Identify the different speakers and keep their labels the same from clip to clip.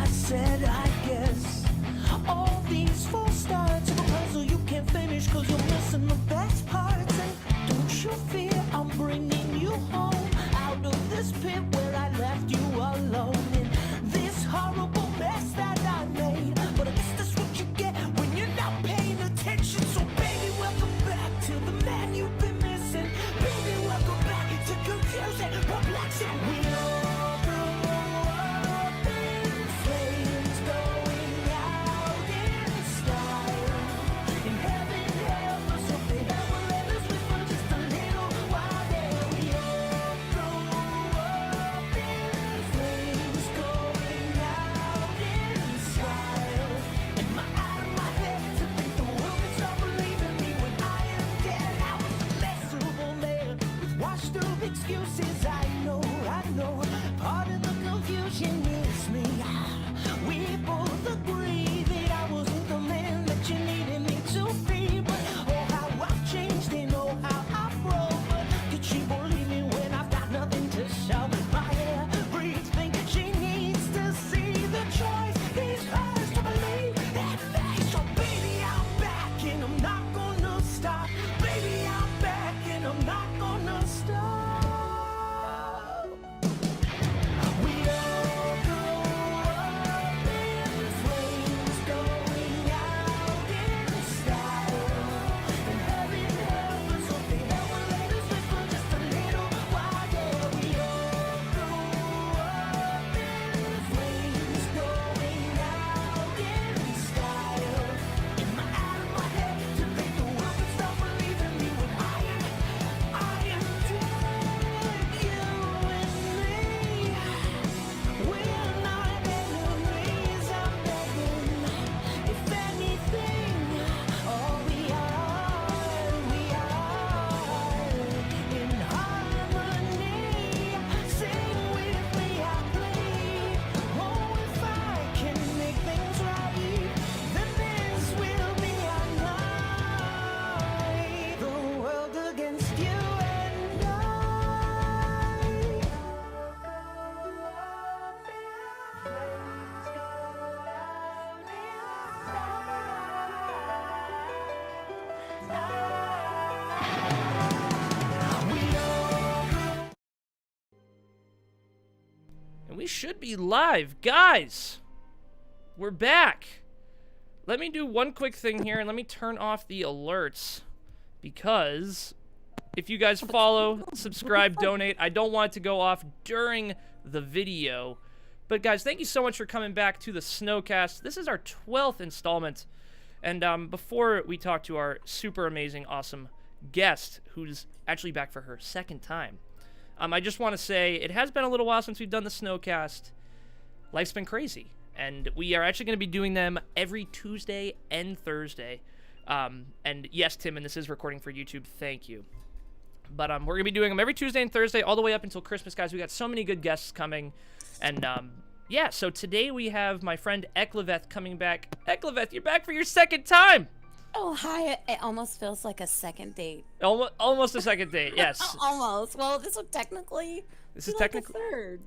Speaker 1: I said, I guess all these false starts of a puzzle you can't finish cause you're missing the best parts. And don't you fear, I'm bringing you home out of this pit where I left you alone in this horrible mess that I made. But I guess that's what you get when you're not paying attention. So baby, welcome back to the man you've been missing. Baby, welcome back to confusing, perplexing. We all grew up in flames, going out in style. In heaven, help us if they ever let us live for just a little while. Yeah, we all grew up in flames, going out in style. And out of my head to think the world can stop believing me when I am dead. I was a miserable man with washed up excuses. I know. Part of the confusion is me. We both agree that I wasn't the man that you needed me to be. But oh, how I've changed and oh, how I've grown. But could she believe me when I've got nothing to show? My every thing she needs to see the choice is hers to believe in me. So baby, I'm back and I'm not gonna stop. Baby, I'm back and I'm not gonna stop. We all grew up in flames, going out in style. And heaven help us if they ever let us live for just a little while. Yeah, we all grew up in flames, going out in style. Out of my head to think the world can stop believing me when I am dead. You and me, we're not enemies. I'm begging, if anything, all we are in harmony. Sing with me, I plead. Oh, if I can make things right, then this will be our night. The world against you and
Speaker 2: And we should be live. Guys, we're back. Let me do one quick thing here, and let me turn off the alerts, because if you guys follow, subscribe, donate, I don't want it to go off during the video. But guys, thank you so much for coming back to the Snowcast. This is our 12th installment. And before we talk to our super amazing, awesome guest, who's actually back for her second time, I just want to say it has been a little while since we've done the Snowcast. Life's been crazy, and we are actually going to be doing them every Tuesday and Thursday. And yes, Tim, and this is recording for YouTube. Thank you. But we're going to be doing them every Tuesday and Thursday all the way up until Christmas, guys. We got so many good guests coming. And yeah, so today we have my friend Eclaveth coming back. Eclaveth, you're back for your second time.
Speaker 3: Oh, hi. It almost feels like a second date.
Speaker 2: Almost a second date, yes.
Speaker 3: Almost. Well, this is technically
Speaker 2: a third.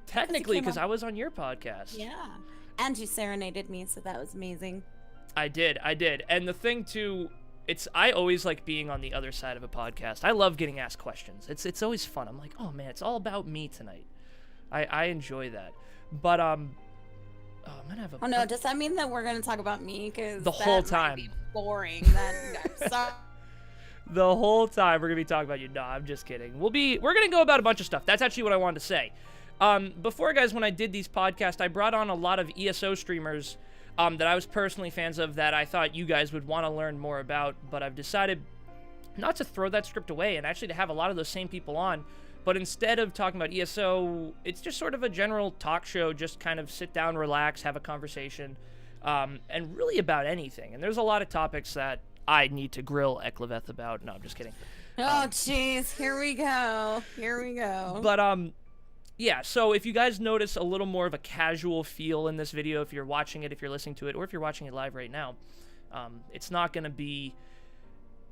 Speaker 2: Technically, because I was on your podcast.
Speaker 3: Yeah. And you serenaded me, so that was amazing.
Speaker 2: I did. And the thing, too, I always like being on the other side of a podcast. I love getting asked questions. It's always fun. I'm like, oh, man, it's all about me tonight. I enjoy that. But, I'm gonna have a...
Speaker 3: Oh, no, does that mean that we're gonna talk about me? Because
Speaker 2: the whole time.
Speaker 3: Might be boring. I'm sorry.
Speaker 2: The whole time we're gonna be talking about you. No, I'm just kidding. We're gonna go about a bunch of stuff. That's actually what I wanted to say. Before, guys, when I did these podcasts, I brought on a lot of ESO streamers that I was personally fans of that I thought you guys would want to learn more about, but I've decided not to throw that script away and actually to have a lot of those same people on. But instead of talking about ESO, it's just sort of a general talk show, just kind of sit down, relax, have a conversation, and really about anything. And there's a lot of topics that I need to grill Eclaveth about. No, I'm just kidding.
Speaker 3: Oh, jeez. Here we go.
Speaker 2: But, yeah, so if you guys notice a little more of a casual feel in this video, if you're watching it, if you're listening to it, or if you're watching it live right now, it's not going to be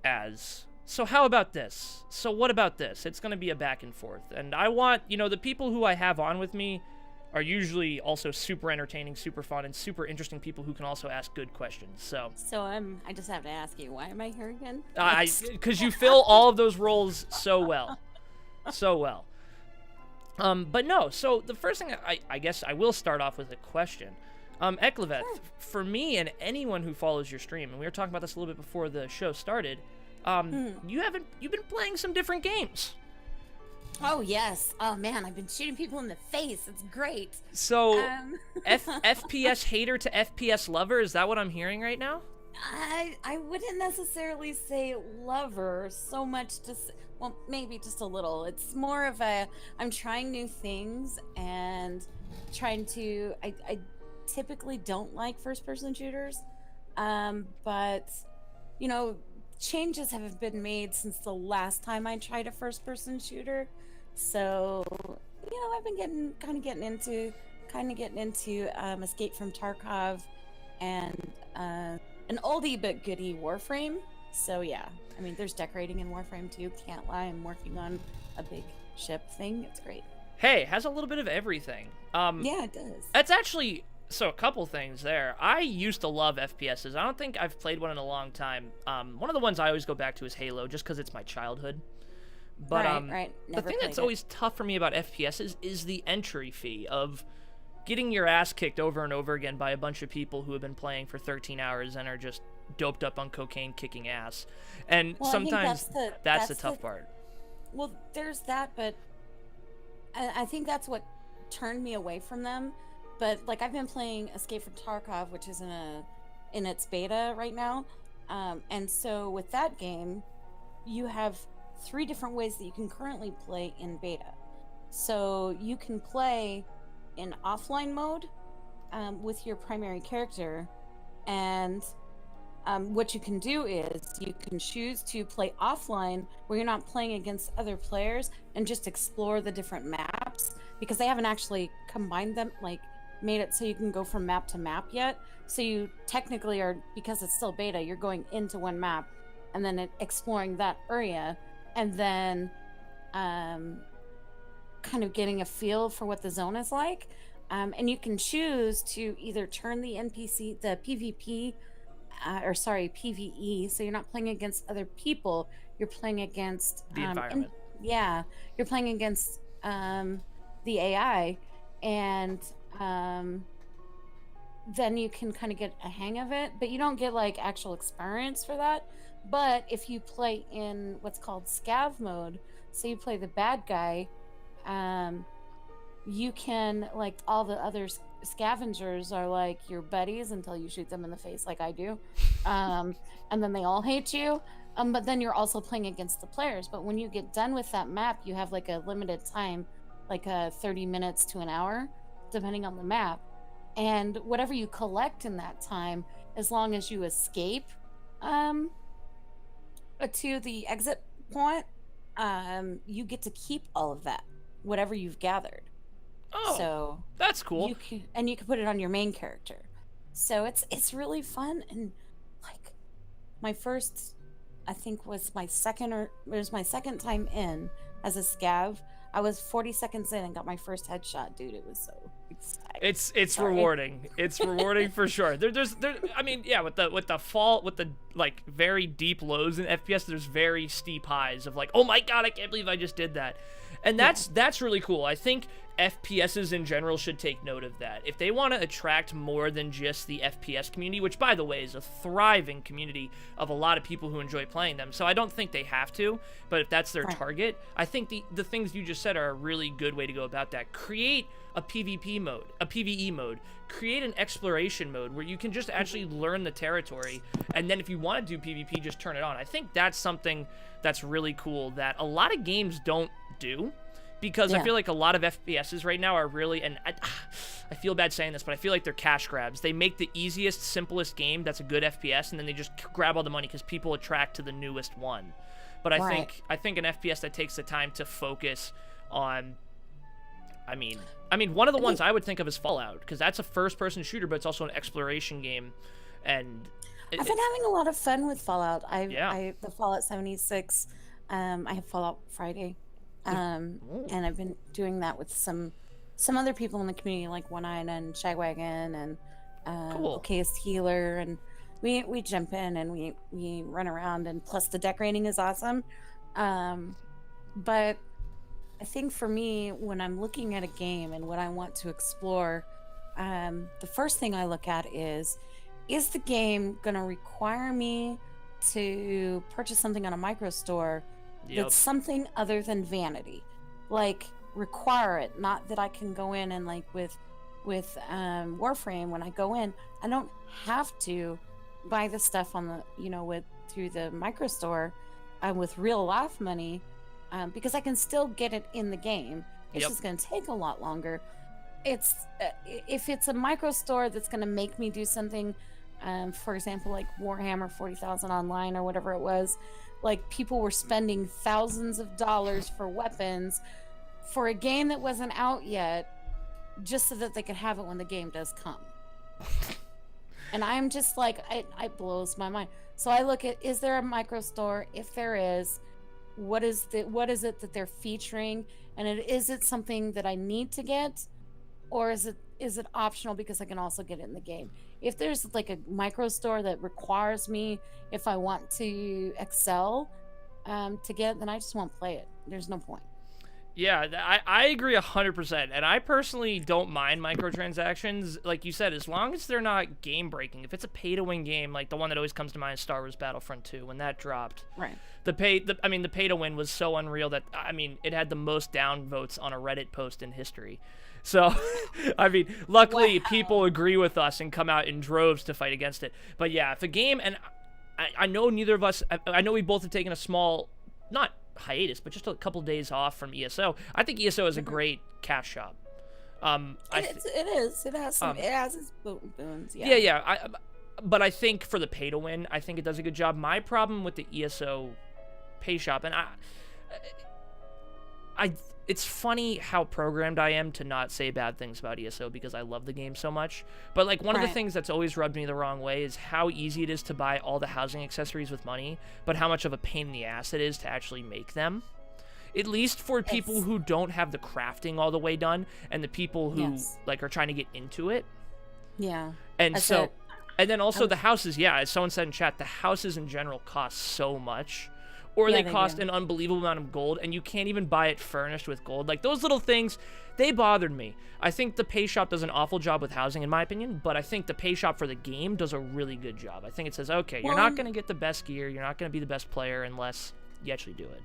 Speaker 2: as... So how about this? So what about this? It's going to be a back and forth. And I want, the people who I have on with me, are usually also super entertaining, super fun, and super interesting people who can also ask good questions. So
Speaker 3: I just have to ask you, why am I here again?
Speaker 2: because you fill all of those roles so well. So well. But no, so the first thing I guess I will start off with a question. Eclaveth, for me and anyone who follows your stream, and we were talking about this a little bit before the show started, you've been playing some different games.
Speaker 3: Oh yes. Oh man, I've been shooting people in the face. It's great.
Speaker 2: So, FPS hater to FPS lover, is that what I'm hearing right now?
Speaker 3: I wouldn't necessarily say lover so much. Well, maybe just a little. It's more of I'm trying new things and trying to. I typically don't like first-person shooters, but you know, changes have been made since the last time I tried a first-person shooter. So, you know, I've been getting into Escape from Tarkov and an oldie but goodie Warframe. So yeah, I mean, there's decorating in Warframe too. Can't lie, I'm working on a big ship thing. It's great.
Speaker 2: Hey, it has a little bit of everything.
Speaker 3: Yeah, it does.
Speaker 2: That's actually, so a couple things there. I used to love FPSs. I don't think I've played one in a long time. One of the ones I always go back to is Halo, just because it's my childhood. But
Speaker 3: right.
Speaker 2: The thing that's always tough for me about FPSs is the entry fee of getting your ass kicked over and over again by a bunch of people who have been playing for 13 hours and are just doped up on cocaine kicking ass. And sometimes that's the tough part.
Speaker 3: Well, there's that, but I think that's what turned me away from them. But like, I've been playing Escape from Tarkov, which is in its beta right now. And so with that game, you have 3 different ways that you can currently play in beta. So you can play in offline mode with your primary character, and what you can do is you can choose to play offline where you're not playing against other players and just explore the different maps, because they haven't actually combined them, like made it so you can go from map to map yet. So you technically are, because it's still beta, you're going into one map and then exploring that area, and then kind of getting a feel for what the zone is like. And you can choose to either turn the PvP, PvE, so you're not playing against other people, you're playing against
Speaker 2: the environment.
Speaker 3: You're playing against the AI, and then you can kind of get a hang of it, but you don't get like actual experience for that. But if you play in what's called scav mode, so you play the bad guy, you can, like, all the other scavengers are like your buddies until you shoot them in the face like I do, and then they all hate you, but then you're also playing against the players. But when you get done with that map, you have like a limited time, like 30 minutes to an hour depending on the map, and whatever you collect in that time, as long as you escape to the exit point, you get to keep all of that, whatever you've gathered.
Speaker 2: Oh,
Speaker 3: so
Speaker 2: that's cool.
Speaker 3: You can put it on your main character. So it's really fun. And like, my first, I think was my second time in as a scav. I was 40 seconds in and got my first headshot, dude. It was so exciting.
Speaker 2: It's rewarding. It's rewarding for sure. I mean, yeah, with the like very deep lows in FPS, there's very steep highs of like, oh my god, I can't believe I just did that. And that's really cool. I think FPSs in general should take note of that. If they want to attract more than just the FPS community, which by the way is a thriving community of a lot of people who enjoy playing them, so I don't think they have to, but if that's their target, I think the things you just said are a really good way to go about that. Create a PvP mode, a PvE mode, create an exploration mode where you can just actually learn the territory, and then if you want to do PvP, just turn it on. I think that's something that's really cool that a lot of games don't do, because I feel like a lot of FPSs right now are really, and I feel bad saying this, but I feel like they're cash grabs. They make the easiest, simplest game that's a good FPS, and then they just grab all the money because people attract to the newest one. But I think an FPS that takes the time to focus on, I mean, one of the ones I would think of is Fallout, because that's a first-person shooter, but it's also an exploration game, and
Speaker 3: I've been having a lot of fun with Fallout. The Fallout 76. I have Fallout Friday. And I've been doing that with some some other people in the community, like One Eye and Shagwagon and
Speaker 2: Cool.
Speaker 3: Okay's Healer, and we jump in and we run around, and plus the decorating is awesome. But I think for me, when I'm looking at a game and what I want to explore, the first thing I look at is the game going to require me to purchase something on a micro store that's something other than vanity? Like, require it, not that I can go in and, like, with Warframe, when I go in, I don't have to buy the stuff on the through the micro store with real life money, because I can still get it in the game. It's just going to take a lot longer. It's if it's a micro store that's going to make me do something, for example, like Warhammer 40,000 online or whatever it was, like people were spending thousands of dollars for weapons for a game that wasn't out yet, just so that they could have it when the game does come. And I'm just like, it blows my mind. So I look at, is there a micro store? If there is, what is it that they're featuring? And is it something that I need to get, or is it optional because I can also get it in the game? If there's like a micro store that requires me, if I want to excel, to get it, then I just won't play it. There's no point.
Speaker 2: Yeah, I agree 100%, and I personally don't mind microtransactions, like you said, as long as they're not game-breaking. If it's a pay-to-win game, like the one that always comes to mind is Star Wars Battlefront 2, when that dropped.
Speaker 3: Right.
Speaker 2: The pay-to-win was so unreal that, it had the most downvotes on a Reddit post in history. So, luckily, people agree with us and come out in droves to fight against it. But yeah, if a game, and I know neither of us, I know we both have taken a small, not hiatus, but just a couple days off from ESO. I think ESO is a great cash shop.
Speaker 3: It is. It has some. It has its boons. Yeah.
Speaker 2: Yeah. But I think for the pay to win, I think it does a good job. My problem with the ESO pay shop, and it's funny how programmed I am to not say bad things about ESO because I love the game so much. But like one of the things that's always rubbed me the wrong way is how easy it is to buy all the housing accessories with money, but how much of a pain in the ass it is to actually make them. At least for people who don't have the crafting all the way done, and the people who like are trying to get into it.
Speaker 3: Yeah.
Speaker 2: And and then also the houses, as someone said in chat, the houses in general cost so much. Or they cost an unbelievable amount of gold, and you can't even buy it furnished with gold. Like, those little things, they bothered me. I think the pay shop does an awful job with housing, in my opinion, but I think the pay shop for the game does a really good job. I think it says, okay, you're not going to get the best gear, you're not going to be the best player unless you actually do it.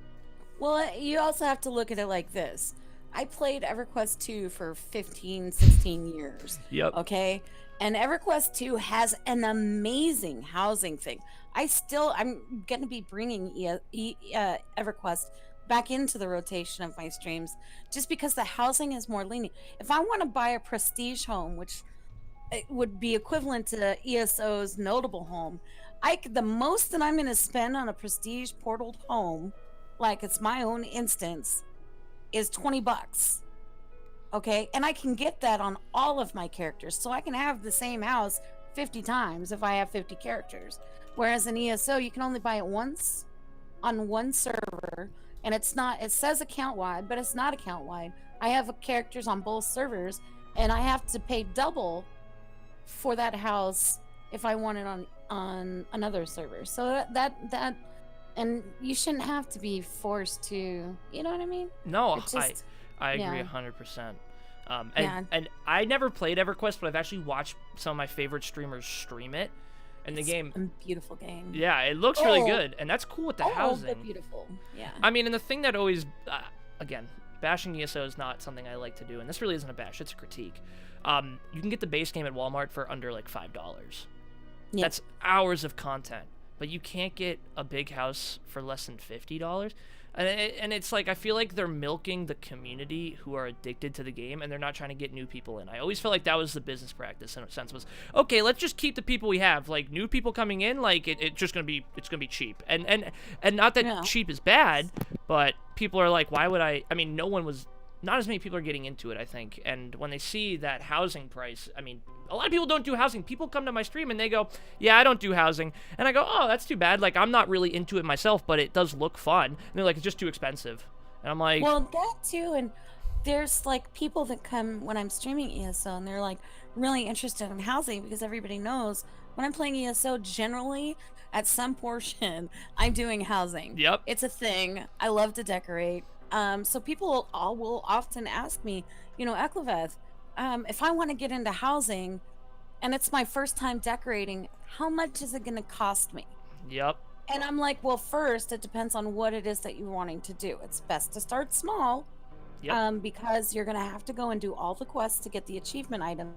Speaker 3: Well, you also have to look at it like this. I played EverQuest 2 for 15, 16 years.
Speaker 2: Yep.
Speaker 3: Okay? And EverQuest 2 has an amazing housing thing. I'm going to be bringing EverQuest back into the rotation of my streams just because the housing is more lenient. If I want to buy a prestige home, which it would be equivalent to ESO's notable home, the most that I'm going to spend on a prestige portaled home, like it's my own instance, is $20. Okay? And I can get that on all of my characters. So I can have the same house 50 times if I have 50 characters. Whereas in ESO, you can only buy it once on one server, and it says account wide, but it's not account wide. I have characters on both servers, and I have to pay double for that house if I want it on another server. So that and you shouldn't have to be forced to, you know what I mean?
Speaker 2: No, I agree 100%. And I never played EverQuest, but I've actually watched some of my favorite streamers stream it. And
Speaker 3: it's
Speaker 2: game,
Speaker 3: a beautiful game.
Speaker 2: Yeah, it looks really good, and that's cool with the housing.
Speaker 3: They're beautiful. Yeah.
Speaker 2: And the thing that always, again, bashing ESO is not something I like to do, and this really isn't a bash; it's a critique. You can get the base game at Walmart for under like $5. Yeah. That's hours of content, but you can't get a big house for less than $50. And it's like, I feel like they're milking the community who are addicted to the game, and they're not trying to get new people in. I always felt like that was the business practice in a sense, was, okay, let's just keep the people we have. Like, new people coming in, like, it's gonna be cheap. And not that cheap is bad, but people are like, why would not as many people are getting into it, I think. And when they see that housing price, a lot of people don't do housing. People come to my stream and they go, yeah, I don't do housing. And I go, oh, that's too bad. Like, I'm not really into it myself, but it does look fun. And they're like, it's just too expensive. And I'm like...
Speaker 3: Well, that too, and there's like people that come when I'm streaming ESO and they're like really interested in housing because everybody knows when I'm playing ESO, generally at some portion, I'm doing housing.
Speaker 2: Yep.
Speaker 3: It's a thing. I love to decorate. So people all will often ask me, Eclaveth, if I want to get into housing and it's my first time decorating, how much is it going to cost me?
Speaker 2: Yep.
Speaker 3: And I'm like, well, first, it depends on what it is that you're wanting to do. It's best to start small.
Speaker 2: Yep.
Speaker 3: Because you're going to have to go and do all the quests to get the achievement item.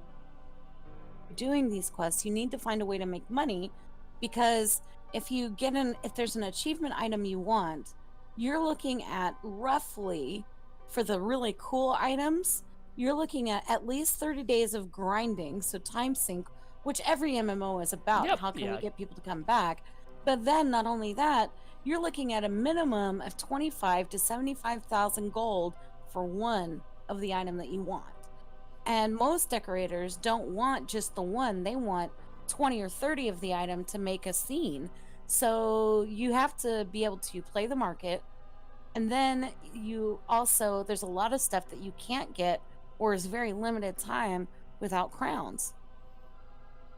Speaker 3: Doing these quests, you need to find a way to make money, because if there's an achievement item you want, you're looking at roughly, for the really cool items, you're looking at least 30 days of grinding, so time sink, which every MMO is about.
Speaker 2: Yep,
Speaker 3: How can
Speaker 2: yeah.
Speaker 3: we get people to come back? But then not only that, you're looking at a minimum of 25 to 75,000 gold for one of the item that you want. And most decorators don't want just the one, they want 20 or 30 of the item to make a scene. So you have to be able to play the market. And then there's a lot of stuff that you can't get or is very limited time without crowns.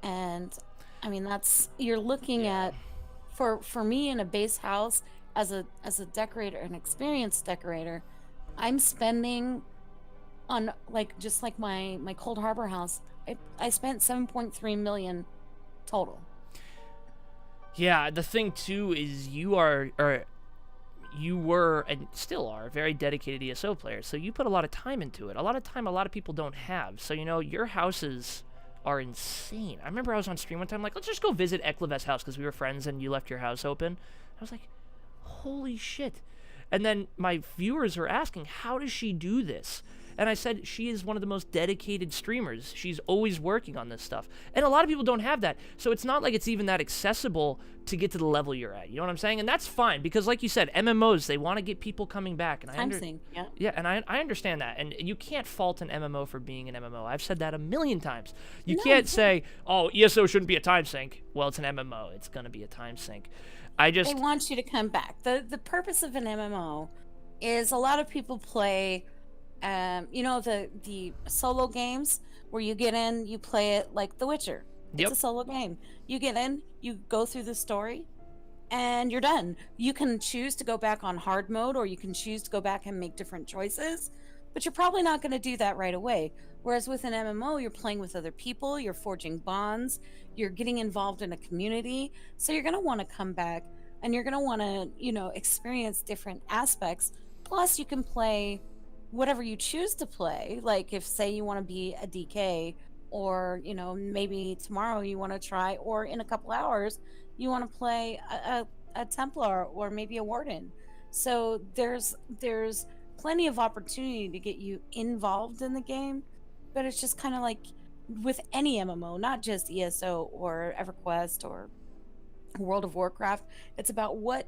Speaker 3: And I mean, you're looking at, for me in a base house as a decorator, an experienced decorator, I'm spending on just like my Cold Harbor house, I spent 7.3 million total.
Speaker 2: Yeah, the thing too is you were and still are a very dedicated ESO player, so you put a lot of time into it. A lot of time a lot of people don't have. So your houses are insane. I remember I was on stream one time, like, let's just go visit Eclaveth's house because we were friends and you left your house open. I was like, holy shit. And then my viewers were asking, how does she do this? And I said, she is one of the most dedicated streamers. She's always working on this stuff. And a lot of people don't have that. So it's not like it's even that accessible to get to the level you're at. You know what I'm saying? And that's fine, because like you said, MMOs, they want to get people coming back. And Yeah, and I understand that. And you can't fault an MMO for being an MMO. I've said that a million times. You can't say, oh, ESO shouldn't be a time sink. Well, it's an MMO. It's going to be a time sink. They
Speaker 3: want you to come back. The purpose of an MMO is, a lot of people play the solo games where you get in, you play it like The Witcher. It's a solo game. You get in, you go through the story, and you're done. You can choose to go back on hard mode, or you can choose to go back and make different choices, but you're probably not going to do that right away. Whereas with an MMO, you're playing with other people, you're forging bonds, you're getting involved in a community, so you're going to want to come back, and you're going to want to, experience different aspects. Plus, you can play whatever you choose to play. Like, if say you want to be a DK, or maybe tomorrow you want to try, or in a couple hours you want to play a Templar, or maybe a Warden. So there's plenty of opportunity to get you involved in the game. But it's just kind of like with any MMO, not just ESO or EverQuest or World of Warcraft. It's about what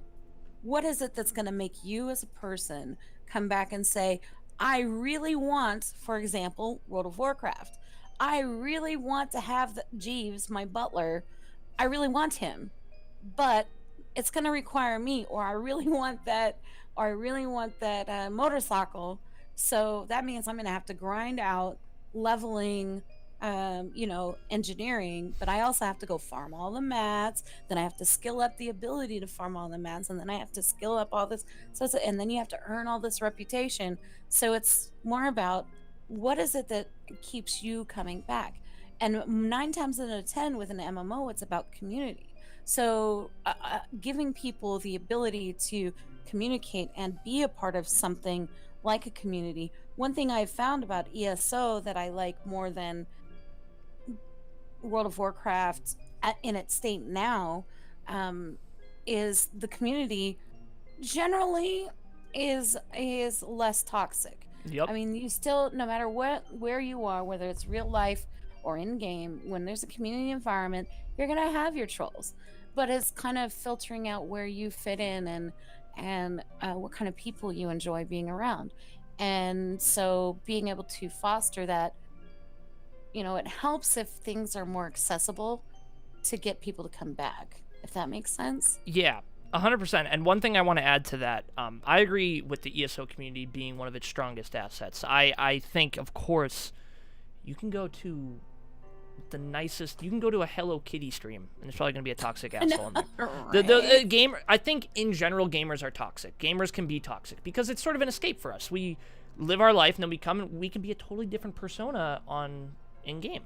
Speaker 3: is it that's going to make you as a person come back and say, I really want, for example, World of Warcraft, I really want to have Jeeves, my butler. I really want him, but it's going to require me, or I really want that, motorcycle. So that means I'm going to have to grind out leveling, engineering, but I also have to go farm all the mats. Then I have to skill up the ability to farm all the mats, and then I have to skill up all this. And then you have to earn all this reputation. So it's more about, what is it that keeps you coming back? And 9 times out of 10 with an MMO, it's about community. So giving people the ability to communicate and be a part of something like a community. One thing I've found about ESO that I like more than World of Warcraft in its state now, is the community generally is less toxic.
Speaker 2: Yep.
Speaker 3: I mean, you still, no matter where you are, whether it's real life or in game, when there's a community environment, you're gonna have your trolls. But it's kind of filtering out where you fit in, and what kind of people you enjoy being around. And so being able to foster that, it helps if things are more accessible to get people to come back, if that makes sense.
Speaker 2: Yeah. 100%. And one thing I want to add to that, I agree with the ESO community being one of its strongest assets. I think, of course, you can go to the nicest. You can go to a Hello Kitty stream, and there's probably going to be a toxic asshole in there.
Speaker 3: Right.
Speaker 2: The game. I think in general, gamers are toxic. Gamers can be toxic because it's sort of an escape for us. We live our life, and then we can be a totally different persona in game.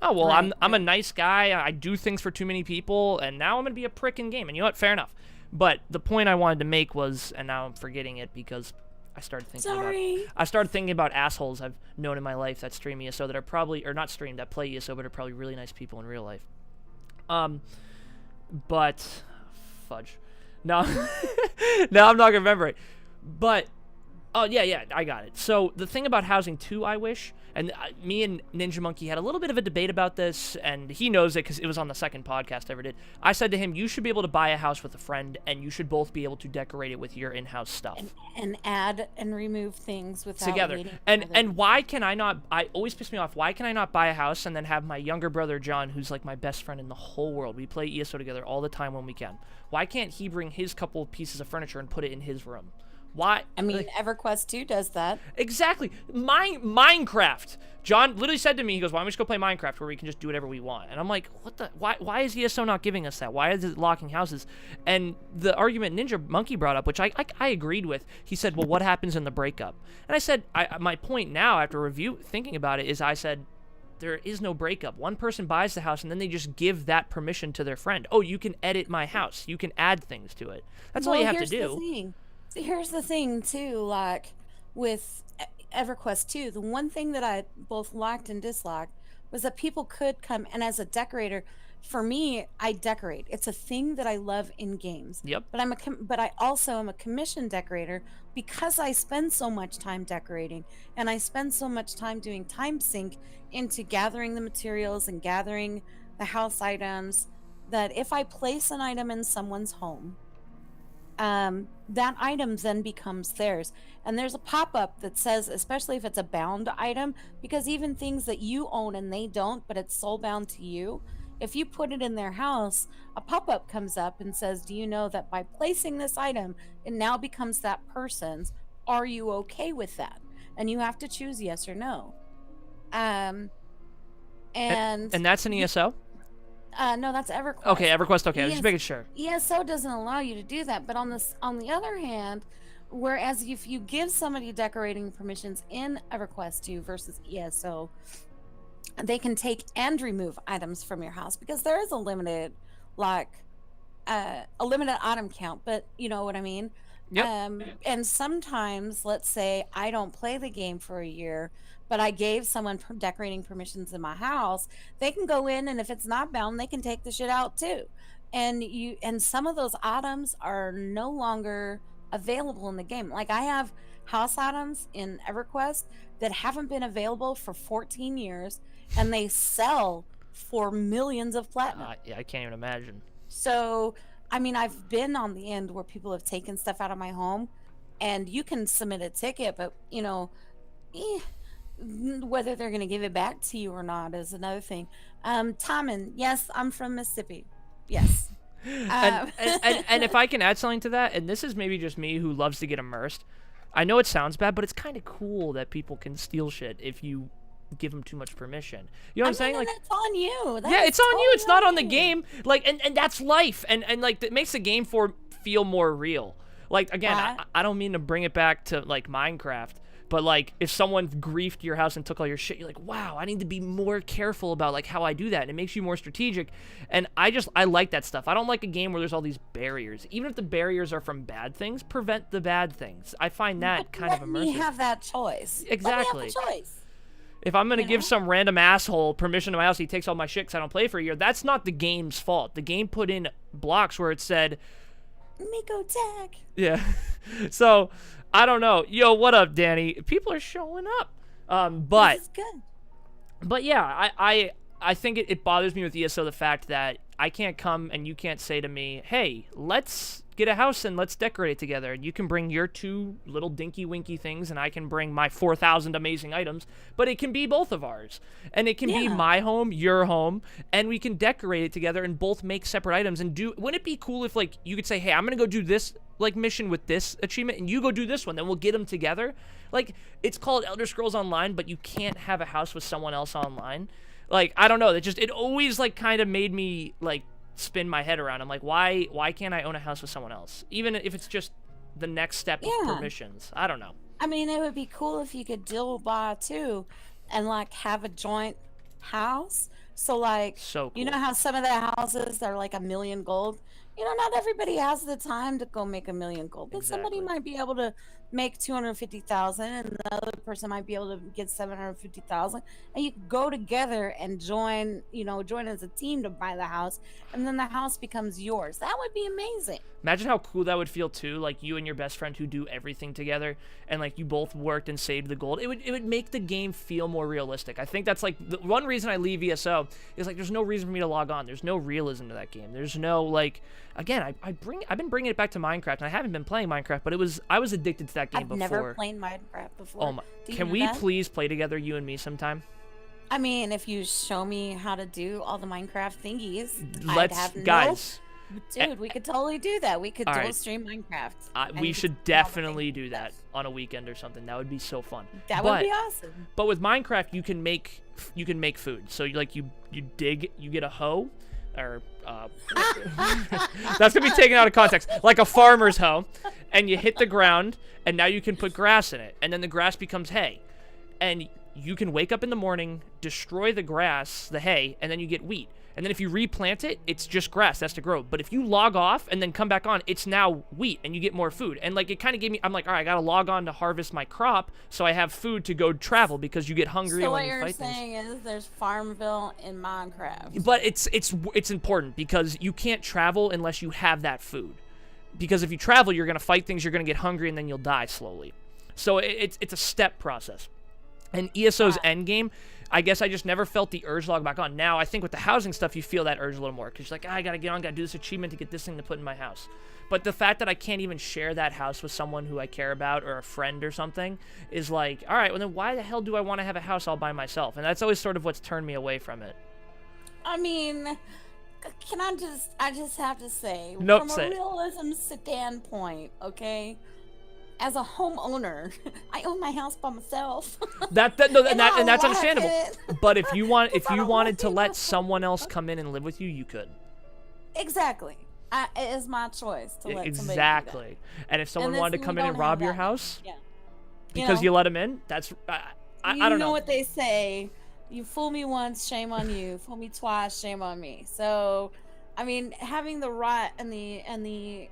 Speaker 2: Oh well,
Speaker 3: Right.
Speaker 2: I'm a nice guy. I do things for too many people, and now I'm gonna be a prick in game. And you know what? Fair enough. But the point I wanted to make was, and now I'm forgetting it because I started thinking about assholes I've known in my life that stream ESO that are probably, or not stream, that play ESO but are probably really nice people in real life. But fudge. No, now I'm not gonna remember it. But oh yeah, I got it. So the thing about housing too, I wish, and me and Ninja Monkey had a little bit of a debate about this, and he knows it because it was on the second podcast I ever did. I said to him, you should be able to buy a house with a friend, and you should both be able to decorate it with your in-house stuff.
Speaker 3: And add and remove things without
Speaker 2: Together.
Speaker 3: waiting for
Speaker 2: And why can I not, I always piss me off, why can I not buy a house and then have my younger brother John, who's like my best friend in the whole world, we play ESO together all the time when we can. Why can't he bring his couple of pieces of furniture and put it in his room? Why?
Speaker 3: I mean, EverQuest 2 does that.
Speaker 2: Exactly. Minecraft. John literally said to me, he goes, why don't we just go play Minecraft where we can just do whatever we want? And I'm like, what the? Why is ESO not giving us that? Why is it locking houses? And the argument Ninja Monkey brought up, which I agreed with, he said, well, what happens in the breakup? And I said, my point now after thinking about it is I said, there is no breakup. One person buys the house and then they just give that permission to their friend. Oh, you can edit my house. You can add things to it. That's all you have to do.
Speaker 3: Here's the thing too, like with EverQuest 2, the one thing that I both liked and disliked was that people could come, and as a decorator, for me, I decorate. It's a thing that I love in games.
Speaker 2: Yep.
Speaker 3: But I also am a commission decorator because I spend so much time decorating, and I spend so much time doing time sync into gathering the materials and gathering the house items, that if I place an item in someone's home, that item then becomes theirs. And there's a pop-up that says, especially if it's a bound item, because even things that you own and they don't, but it's soul bound to you, if you put it in their house, a pop-up comes up and says, do you know that by placing this item, it now becomes that person's? Are you okay with that? And you have to choose yes or no. And
Speaker 2: that's an ESO?
Speaker 3: No, that's EverQuest.
Speaker 2: Okay, EverQuest. Okay, I was just making sure.
Speaker 3: ESO doesn't allow you to do that, but on the other hand, whereas if you give somebody decorating permissions in EverQuest 2 versus ESO, they can take and remove items from your house because there is a limited item count, but you know what I mean.
Speaker 2: Yep.
Speaker 3: And sometimes, let's say I don't play the game for a year, but I gave someone decorating permissions in my house, they can go in, and if it's not bound, they can take the shit out too. And some of those items are no longer available in the game. Like I have house items in EverQuest that haven't been available for 14 years, and they sell for millions of platinum.
Speaker 2: Yeah, I can't even imagine.
Speaker 3: So, I mean, I've been on the end where people have taken stuff out of my home, and you can submit a ticket, but you know, whether they're going to give it back to you or not is another thing. Tommen, yes, I'm from Mississippi. Yes.
Speaker 2: And if I can add something to that, and this is maybe just me who loves to get immersed, I know it sounds bad, but it's kind of cool that people can steal shit if you give them too much permission. You know what I'm saying? Like,
Speaker 3: it's on you.
Speaker 2: Yeah, it's on you. It's not on the game. Like, and that's life. And like, that makes the game feel more real. Like, again, I don't mean to bring it back to like Minecraft, but like, if someone griefed your house and took all your shit, you're like, wow, I need to be more careful about like how I do that. And it makes you more strategic. And I like that stuff. I don't like a game where there's all these barriers. Even if the barriers are from bad things, prevent the bad things. I find that kind of immersive.
Speaker 3: Let me have that choice.
Speaker 2: Exactly.
Speaker 3: Let me have the choice.
Speaker 2: If I'm going to give some random asshole permission to my house, he takes all my shit because I don't play for a year, that's not the game's fault. The game put in blocks where it said...
Speaker 3: Miko tag.
Speaker 2: Yeah. So, I don't know. Yo, what up, Danny? People are showing up. But...
Speaker 3: This is good.
Speaker 2: But yeah, I think it bothers me with ESO the fact that I can't come and you can't say to me, hey, let's get a house and let's decorate it together. And you can bring your 2 little dinky winky things, and I can bring my 4,000 amazing items. But it can be both of ours, and it can be my home, your home, and we can decorate it together and both make separate items. And wouldn't it be cool if like you could say, hey, I'm gonna go do this like mission with this achievement, and you go do this one, then we'll get them together. Like, it's called Elder Scrolls Online, but you can't have a house with someone else online. Like, I don't know, it always like kind of made me like spin my head around. I'm like, why can't I own a house with someone else, even if it's just the next step of permissions? I don't know.
Speaker 3: I mean, it would be cool if you could deal by too and like have a joint house. So like,
Speaker 2: so cool.
Speaker 3: You know how some of the houses are like 1 million gold? You know, not everybody has the time to go make 1 million gold, but somebody might be able to make 250,000, and the other person might be able to get 750,000, and you go together and join as a team to buy the house, and then the house becomes yours. That would be amazing.
Speaker 2: Imagine how cool that would feel too, like you and your best friend who do everything together, and like you both worked and saved the gold. It would make the game feel more realistic. I think that's like the one reason I leave ESO is like there's no reason for me to log on. There's no realism to that game. There's no like, again, I've been bringing it back to Minecraft, and I haven't been playing Minecraft, but I was addicted to that game before.
Speaker 3: I've never played Minecraft before.
Speaker 2: Oh my! Can we please play together, you and me, sometime?
Speaker 3: I mean, if you show me how to do all the Minecraft thingies,
Speaker 2: guys.
Speaker 3: Dude, we could totally do that. We could dual stream Minecraft.
Speaker 2: We should definitely do that on a weekend or something. That would be so fun.
Speaker 3: That would be awesome.
Speaker 2: But with Minecraft, you can make food. So like you dig, you get a hoe, or that's gonna be taken out of context, like a farmer's hoe, and you hit the ground, and now you can put grass in it, and then the grass becomes hay, and you can wake up in the morning, destroy the grass, the hay, and then you get wheat. And then if you replant it, it's just grass that's to grow. But if you log off and then come back on, it's now wheat, and you get more food. And like, it kind of gave me, I'm like, all right, I gotta log on to harvest my crop so I have food to go travel, because you get hungry when you fight things. So what you're
Speaker 3: saying is there's Farmville in Minecraft.
Speaker 2: But it's important, because you can't travel unless you have that food. Because if you travel, you're gonna fight things, you're gonna get hungry, and then you'll die slowly. So it's a step process. And ESO's endgame, I guess I just never felt the urge to log back on. Now, I think with the housing stuff, you feel that urge a little more, because you're like, I gotta get on, gotta do this achievement to get this thing to put in my house. But the fact that I can't even share that house with someone who I care about, or a friend or something, is like, all right, well then why the hell do I want to have a house all by myself? And that's always sort of what's turned me away from it.
Speaker 3: I mean, can I just have to say,
Speaker 2: from
Speaker 3: a realism standpoint, okay? As a homeowner, I own my house by myself.
Speaker 2: And that's understandable. But if you wanted to let someone else come in and live with you, you could.
Speaker 3: Exactly. It is my choice to let somebody do that.
Speaker 2: Exactly. And if someone wanted to come in and rob your house, because you let them in, that's I don't know.
Speaker 3: You know what they say? You fool me once, shame on you. Fool me twice, shame on me. So, I mean, having the right and the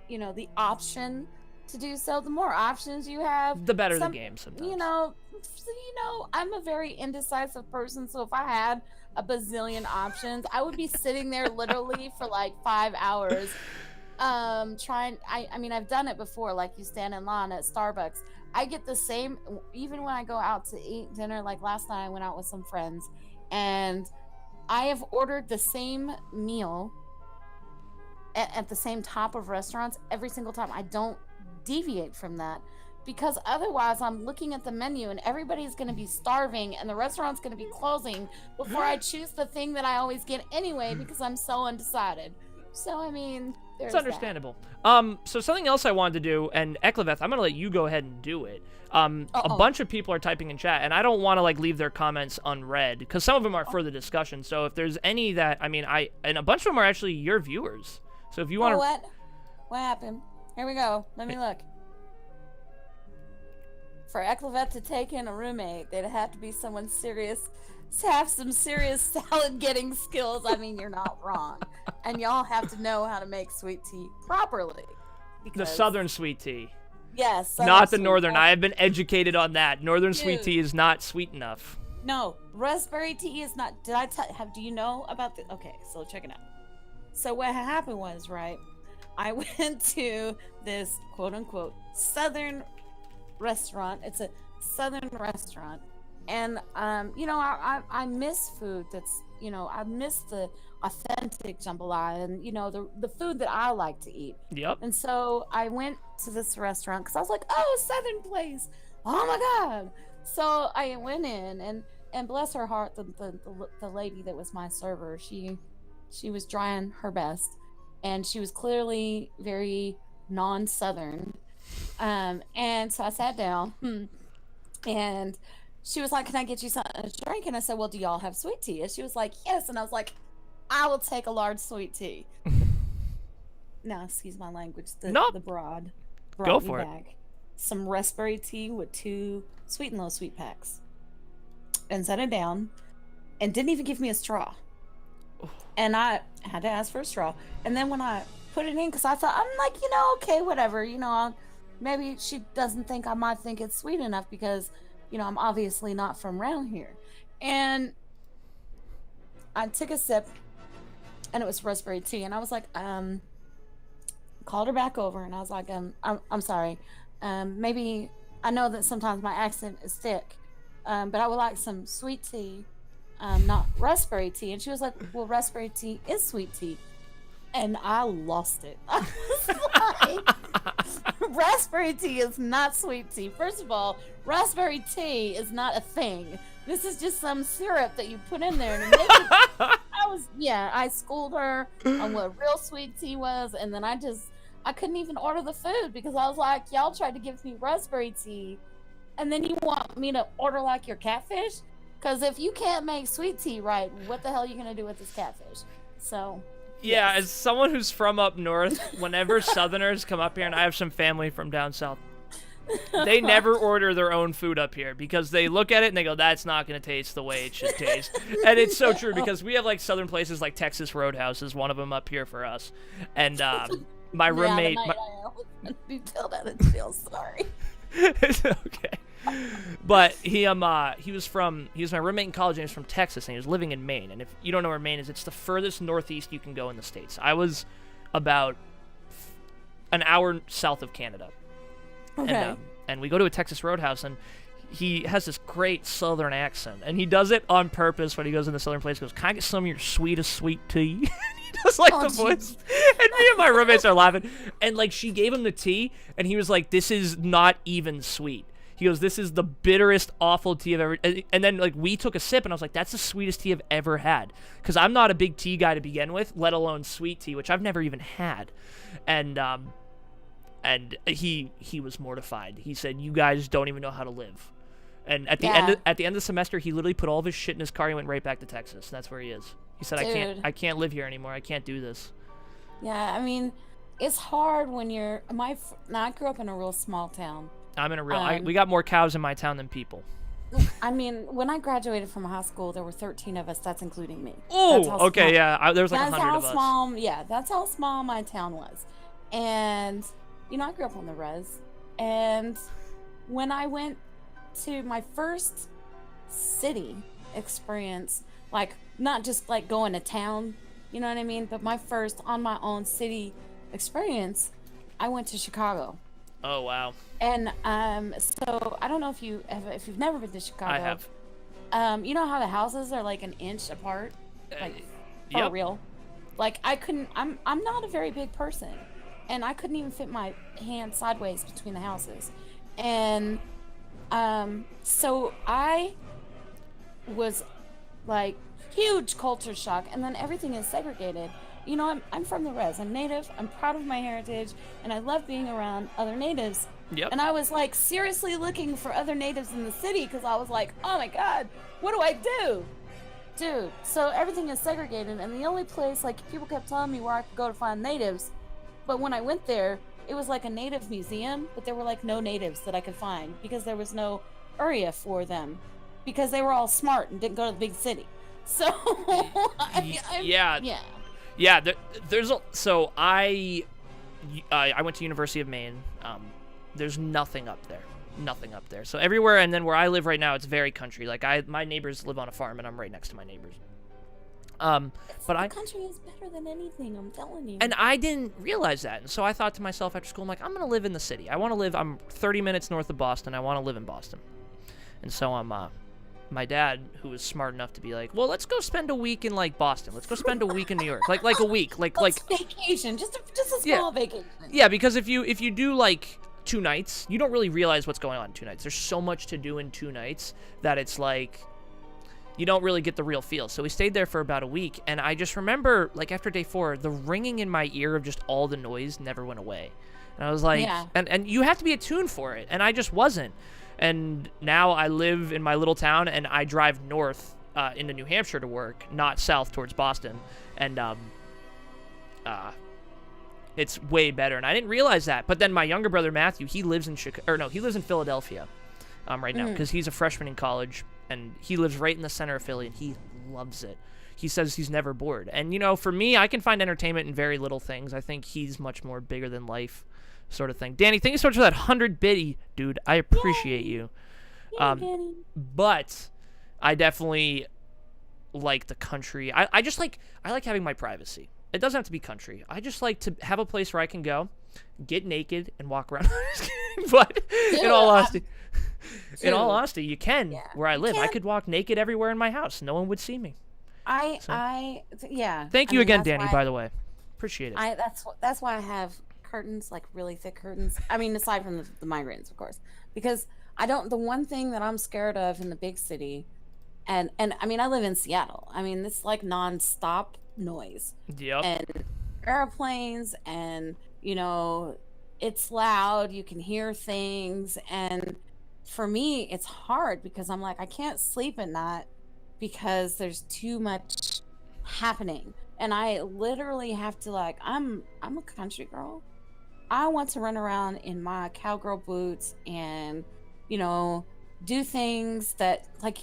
Speaker 3: the option to do so, the more options you have,
Speaker 2: the better the game sometimes.
Speaker 3: I'm a very indecisive person, so if I had a bazillion options, I would be sitting there literally for like 5 hours trying. I mean, I've done it before, like you stand in line at Starbucks. I get the same even when I go out to eat dinner. Like last night I went out with some friends, and I have ordered the same meal at the same type of restaurants every single time. I don't deviate from that, because otherwise I'm looking at the menu and everybody's going to be starving and the restaurant's going to be closing before I choose the thing that I always get anyway, because I'm so undecided. So I mean,
Speaker 2: it's understandable. So something else I wanted to do, and Eclaveth, I'm going to let you go ahead and do it. A bunch of people are typing in chat, and I don't want to like leave their comments unread, because some of them are for the discussion. So if there's any that, I mean, and a bunch of them are actually your viewers. So if you want to...
Speaker 3: What happened? Here we go. Let me look. For Eclaveth to take in a roommate, they'd have to be someone serious, have some serious salad getting skills. I mean, you're not wrong. And y'all have to know how to make sweet tea properly.
Speaker 2: The southern sweet tea.
Speaker 3: Yes.
Speaker 2: Not the northern. I have been educated on that. Northern sweet tea is not sweet enough.
Speaker 3: No, raspberry tea is not. Do you know about the... Okay, so check it out. So what happened was, right, I went to this quote-unquote southern restaurant. It's a southern restaurant, and I miss food that's I miss the authentic jambalaya and the food that I like to eat.
Speaker 2: Yep.
Speaker 3: And so I went to this restaurant because I was like, oh, Southern place. Oh my God. So I went in and bless her heart, the lady that was my server, she was trying her best, and she was clearly very non-Southern. And so I sat down, and she was like, "Can I get you something to drink?" And I said, "Well, do y'all have sweet tea?" And she was like, "Yes." And I was like, "I will take a large sweet tea." Now, excuse my language. The broad
Speaker 2: Go
Speaker 3: brought me
Speaker 2: for it.
Speaker 3: back some raspberry tea with 2 sweet and low sweet packs, and set it down, and didn't even give me a straw. And I had to ask for a straw. And then when I put it in, because I thought, I'm like, okay, whatever, maybe she doesn't think I might think it's sweet enough because, I'm obviously not from around here. And I took a sip, and it was raspberry tea. And I was like, called her back over, and I was like, I'm sorry. Maybe I know that sometimes my accent is thick, but I would like some sweet tea. Not raspberry tea. And she was like, well, raspberry tea is sweet tea. And I lost it. I was like, raspberry tea is not sweet tea. First of all, raspberry tea is not a thing. This is just some syrup that you put in there. And I schooled her on what real sweet tea was. And then I couldn't even order the food because I was like, y'all tried to give me raspberry tea. And then you want me to order like your catfish? Because if you can't make sweet tea right, what the hell are you going to do with this catfish? So,
Speaker 2: Yeah,
Speaker 3: yes.
Speaker 2: as someone who's from up north, whenever Southerners come up here, and I have some family from down south, they never order their own food up here because they look at it and they go, that's not going to taste the way it should taste. And it's so true because we have like Southern places like Texas Roadhouse is one of them up here for us. And my roommate...
Speaker 3: Yeah, you tell that it's still sorry.
Speaker 2: It's okay. But he was my roommate in college, and he was from Texas, and he was living in Maine. And if you don't know where Maine is, it's the furthest northeast you can go in the States. I was about an hour south of Canada.
Speaker 3: Okay.
Speaker 2: And we go to a Texas Roadhouse, and he has this great Southern accent, and he does it on purpose when he goes in the Southern place. He goes, "Can I get some of your sweetest sweet tea?" He does like the voice, and me and my roommates are laughing. And like she gave him the tea, and he was like, "This is not even sweet." He goes, "This is the bitterest, awful tea I've ever..." And then like we took a sip, and I was like, "That's the sweetest tea I've ever had," because I'm not a big tea guy to begin with, let alone sweet tea, which I've never even had. And he was mortified. He said, "You guys don't even know how to live." And at the end of the semester, he literally put all of his shit in his car. He went right back to Texas. That's where he is. He said,
Speaker 3: Dude.
Speaker 2: I can't live here anymore. I can't do this."
Speaker 3: Yeah, I mean, it's hard when you're... I grew up in a real small town.
Speaker 2: I'm in a real... we got more cows in my town than people.
Speaker 3: I mean, when I graduated from high school, there were 13 of us. That's including me.
Speaker 2: Oh, okay, yeah. There was like 100 of us.
Speaker 3: Yeah, that's how small my town was. And, I grew up on the res. And when I went to my first city experience, like, not just like going to town, you know what I mean? But my first on my own city experience, I went to Chicago.
Speaker 2: Oh, wow.
Speaker 3: And so I don't know if you've never been to Chicago.
Speaker 2: I have.
Speaker 3: You know how the houses are like an inch apart, like for real. Like I'm not a very big person, and I couldn't even fit my hand sideways between the houses, and so I was like huge culture shock, and then everything is segregated. I'm from the res. I'm native. I'm proud of my heritage, and I love being around other natives.
Speaker 2: Yep.
Speaker 3: And I was like seriously looking for other natives in the city because I was like, oh my god, what do I do? Dude, so everything is segregated, and the only place, like, people kept telling me where I could go to find natives, but when I went there, it was like a native museum, but there were like no natives that I could find because there was no area for them because they were all smart and didn't go to the big city. So
Speaker 2: Yeah, so I went to University of Maine. There's nothing up there. So everywhere, and then where I live right now, it's very country. Like my neighbors live on a farm, and I'm right next to my neighbors.
Speaker 3: The country is better than anything, I'm telling you.
Speaker 2: And I didn't realize that, and so I thought to myself after school, I'm like, I'm gonna live in the city. I'm 30 minutes north of Boston. I want to live in Boston, and so my dad, who was smart enough to be like, well, let's go spend a week in like Boston. Let's go spend a week in New York. Like a week. Like
Speaker 3: vacation, just a small vacation.
Speaker 2: Yeah, because if you do like 2 nights, you don't really realize what's going on in 2 nights. There's so much to do in 2 nights that it's like you don't really get the real feel. So we stayed there for about a week, and I just remember, like, after day 4, the ringing in my ear of just all the noise never went away. And I was like, and you have to be attuned for it, and I just wasn't. And now I live in my little town, and I drive north into New Hampshire to work, not south towards Boston. And it's way better, and I didn't realize that. But then my younger brother Matthew, he lives in he lives in Philadelphia right now, because he's a freshman in college, and he lives right in the center of Philly, and he loves it. He says he's never bored. And, you know, for me, I can find entertainment in very little things. I think he's much more bigger than life sort of thing. Danny, thank you so much for that 100 biddy, dude. I appreciate you. But I definitely like the country. I like having my privacy. It doesn't have to be country. I just like to have a place where I can go, get naked, and walk around. But in all honesty, you can where I live. I could walk naked everywhere in my house. No one would see me. Thank you again, Danny, by the way. Appreciate it.
Speaker 3: That's why I have curtains, like really thick curtains. I mean, aside from the migraines, of course, because the one thing that I'm scared of in the big city, and I mean, I live in Seattle. I mean, it's like nonstop noise.
Speaker 2: Yep.
Speaker 3: And airplanes, and, you know, it's loud. You can hear things. And for me, it's hard because I'm like, I can't sleep at night because there's too much happening. And I literally have to, like, I'm a country girl. I want to run around in my cowgirl boots and, you know, do things that, like,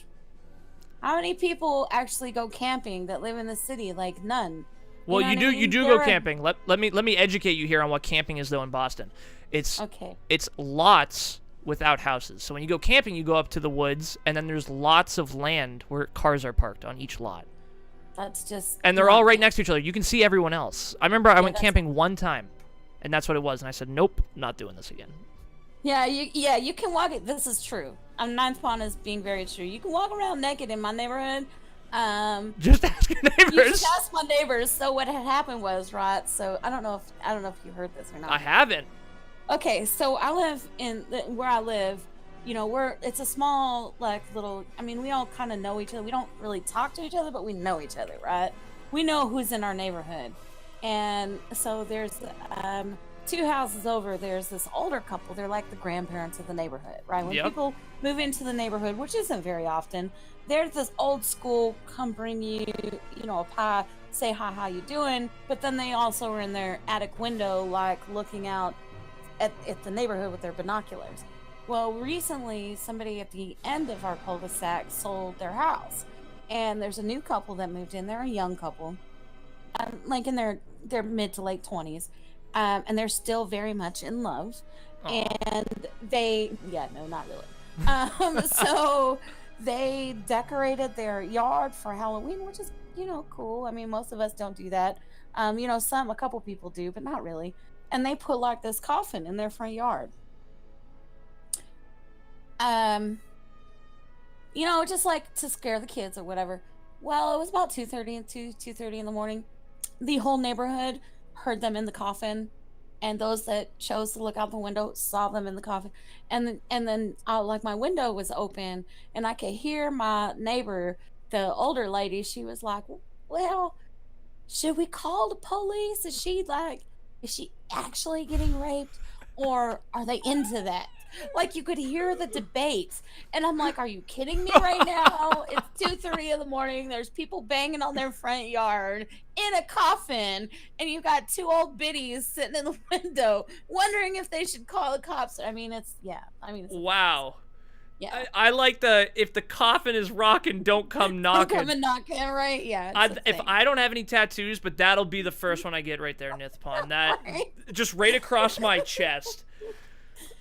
Speaker 3: how many people actually go camping that live in the city? Like, none.
Speaker 2: Well, you do go camping. Let me educate you here on what camping is, though, in Boston. It's lots without houses. So when you go camping, you go up to the woods, and then there's lots of land where cars are parked on each lot.
Speaker 3: That's just...
Speaker 2: And they're all right next to each other. You can see everyone else. I remember I went camping one time, and that's what it was. And I said, nope, not doing this again.
Speaker 3: Yeah, you can walk it. This is true. Ninth Pond is being very true. You can walk around naked in my neighborhood.
Speaker 2: Just ask your neighbors.
Speaker 3: You just ask my neighbors. So what had happened was, right? So I don't know if you heard this or not.
Speaker 2: I haven't.
Speaker 3: Okay, so I live where I live. You know, it's a small, like, little. I mean, we all kind of know each other. We don't really talk to each other, but we know each other, right? We know who's in our neighborhood, and so there's 2 houses over, there's this older couple. They're like the grandparents of the neighborhood, right? When people move into the neighborhood, which isn't very often, there's this old school, come bring you, you know, a pie, say hi, how you doing? But then they also are in their attic window, like, looking out at the neighborhood with their binoculars. Well, recently, somebody at the end of our cul-de-sac sold their house. And there's a new couple that moved in. They're a young couple, like in their mid to late 20s. And they're still very much in love. Aww. And no, not really. So they decorated their yard for Halloween, which is, you know, cool. I mean, most of us don't do that. You know, a couple people do, but not really. And they put, like, this coffin in their front yard. You know, just like to scare the kids or whatever. Well, it was about 2:30 in the morning. The whole neighborhood heard them in the coffin, and those that chose to look out the window saw them in the coffin. And then like, my window was open, and I could hear my neighbor, the older lady. She was like, well, should we call the police? Is she actually getting raped, or are they into that? Like, you could hear the debates, and I'm like, are you kidding me right now? It's 2:30 in the morning. There's people banging on their front yard in a coffin, and you got 2 old biddies sitting in the window wondering if they should call the cops. I mean, it's
Speaker 2: wow.
Speaker 3: Yeah.
Speaker 2: I like if the coffin is rocking, don't come knocking.
Speaker 3: Don't come and knocking, right? Yeah.
Speaker 2: If I don't have any tattoos, but that'll be the first one I get right there, Nithpon. That
Speaker 3: right.
Speaker 2: Just right across my chest.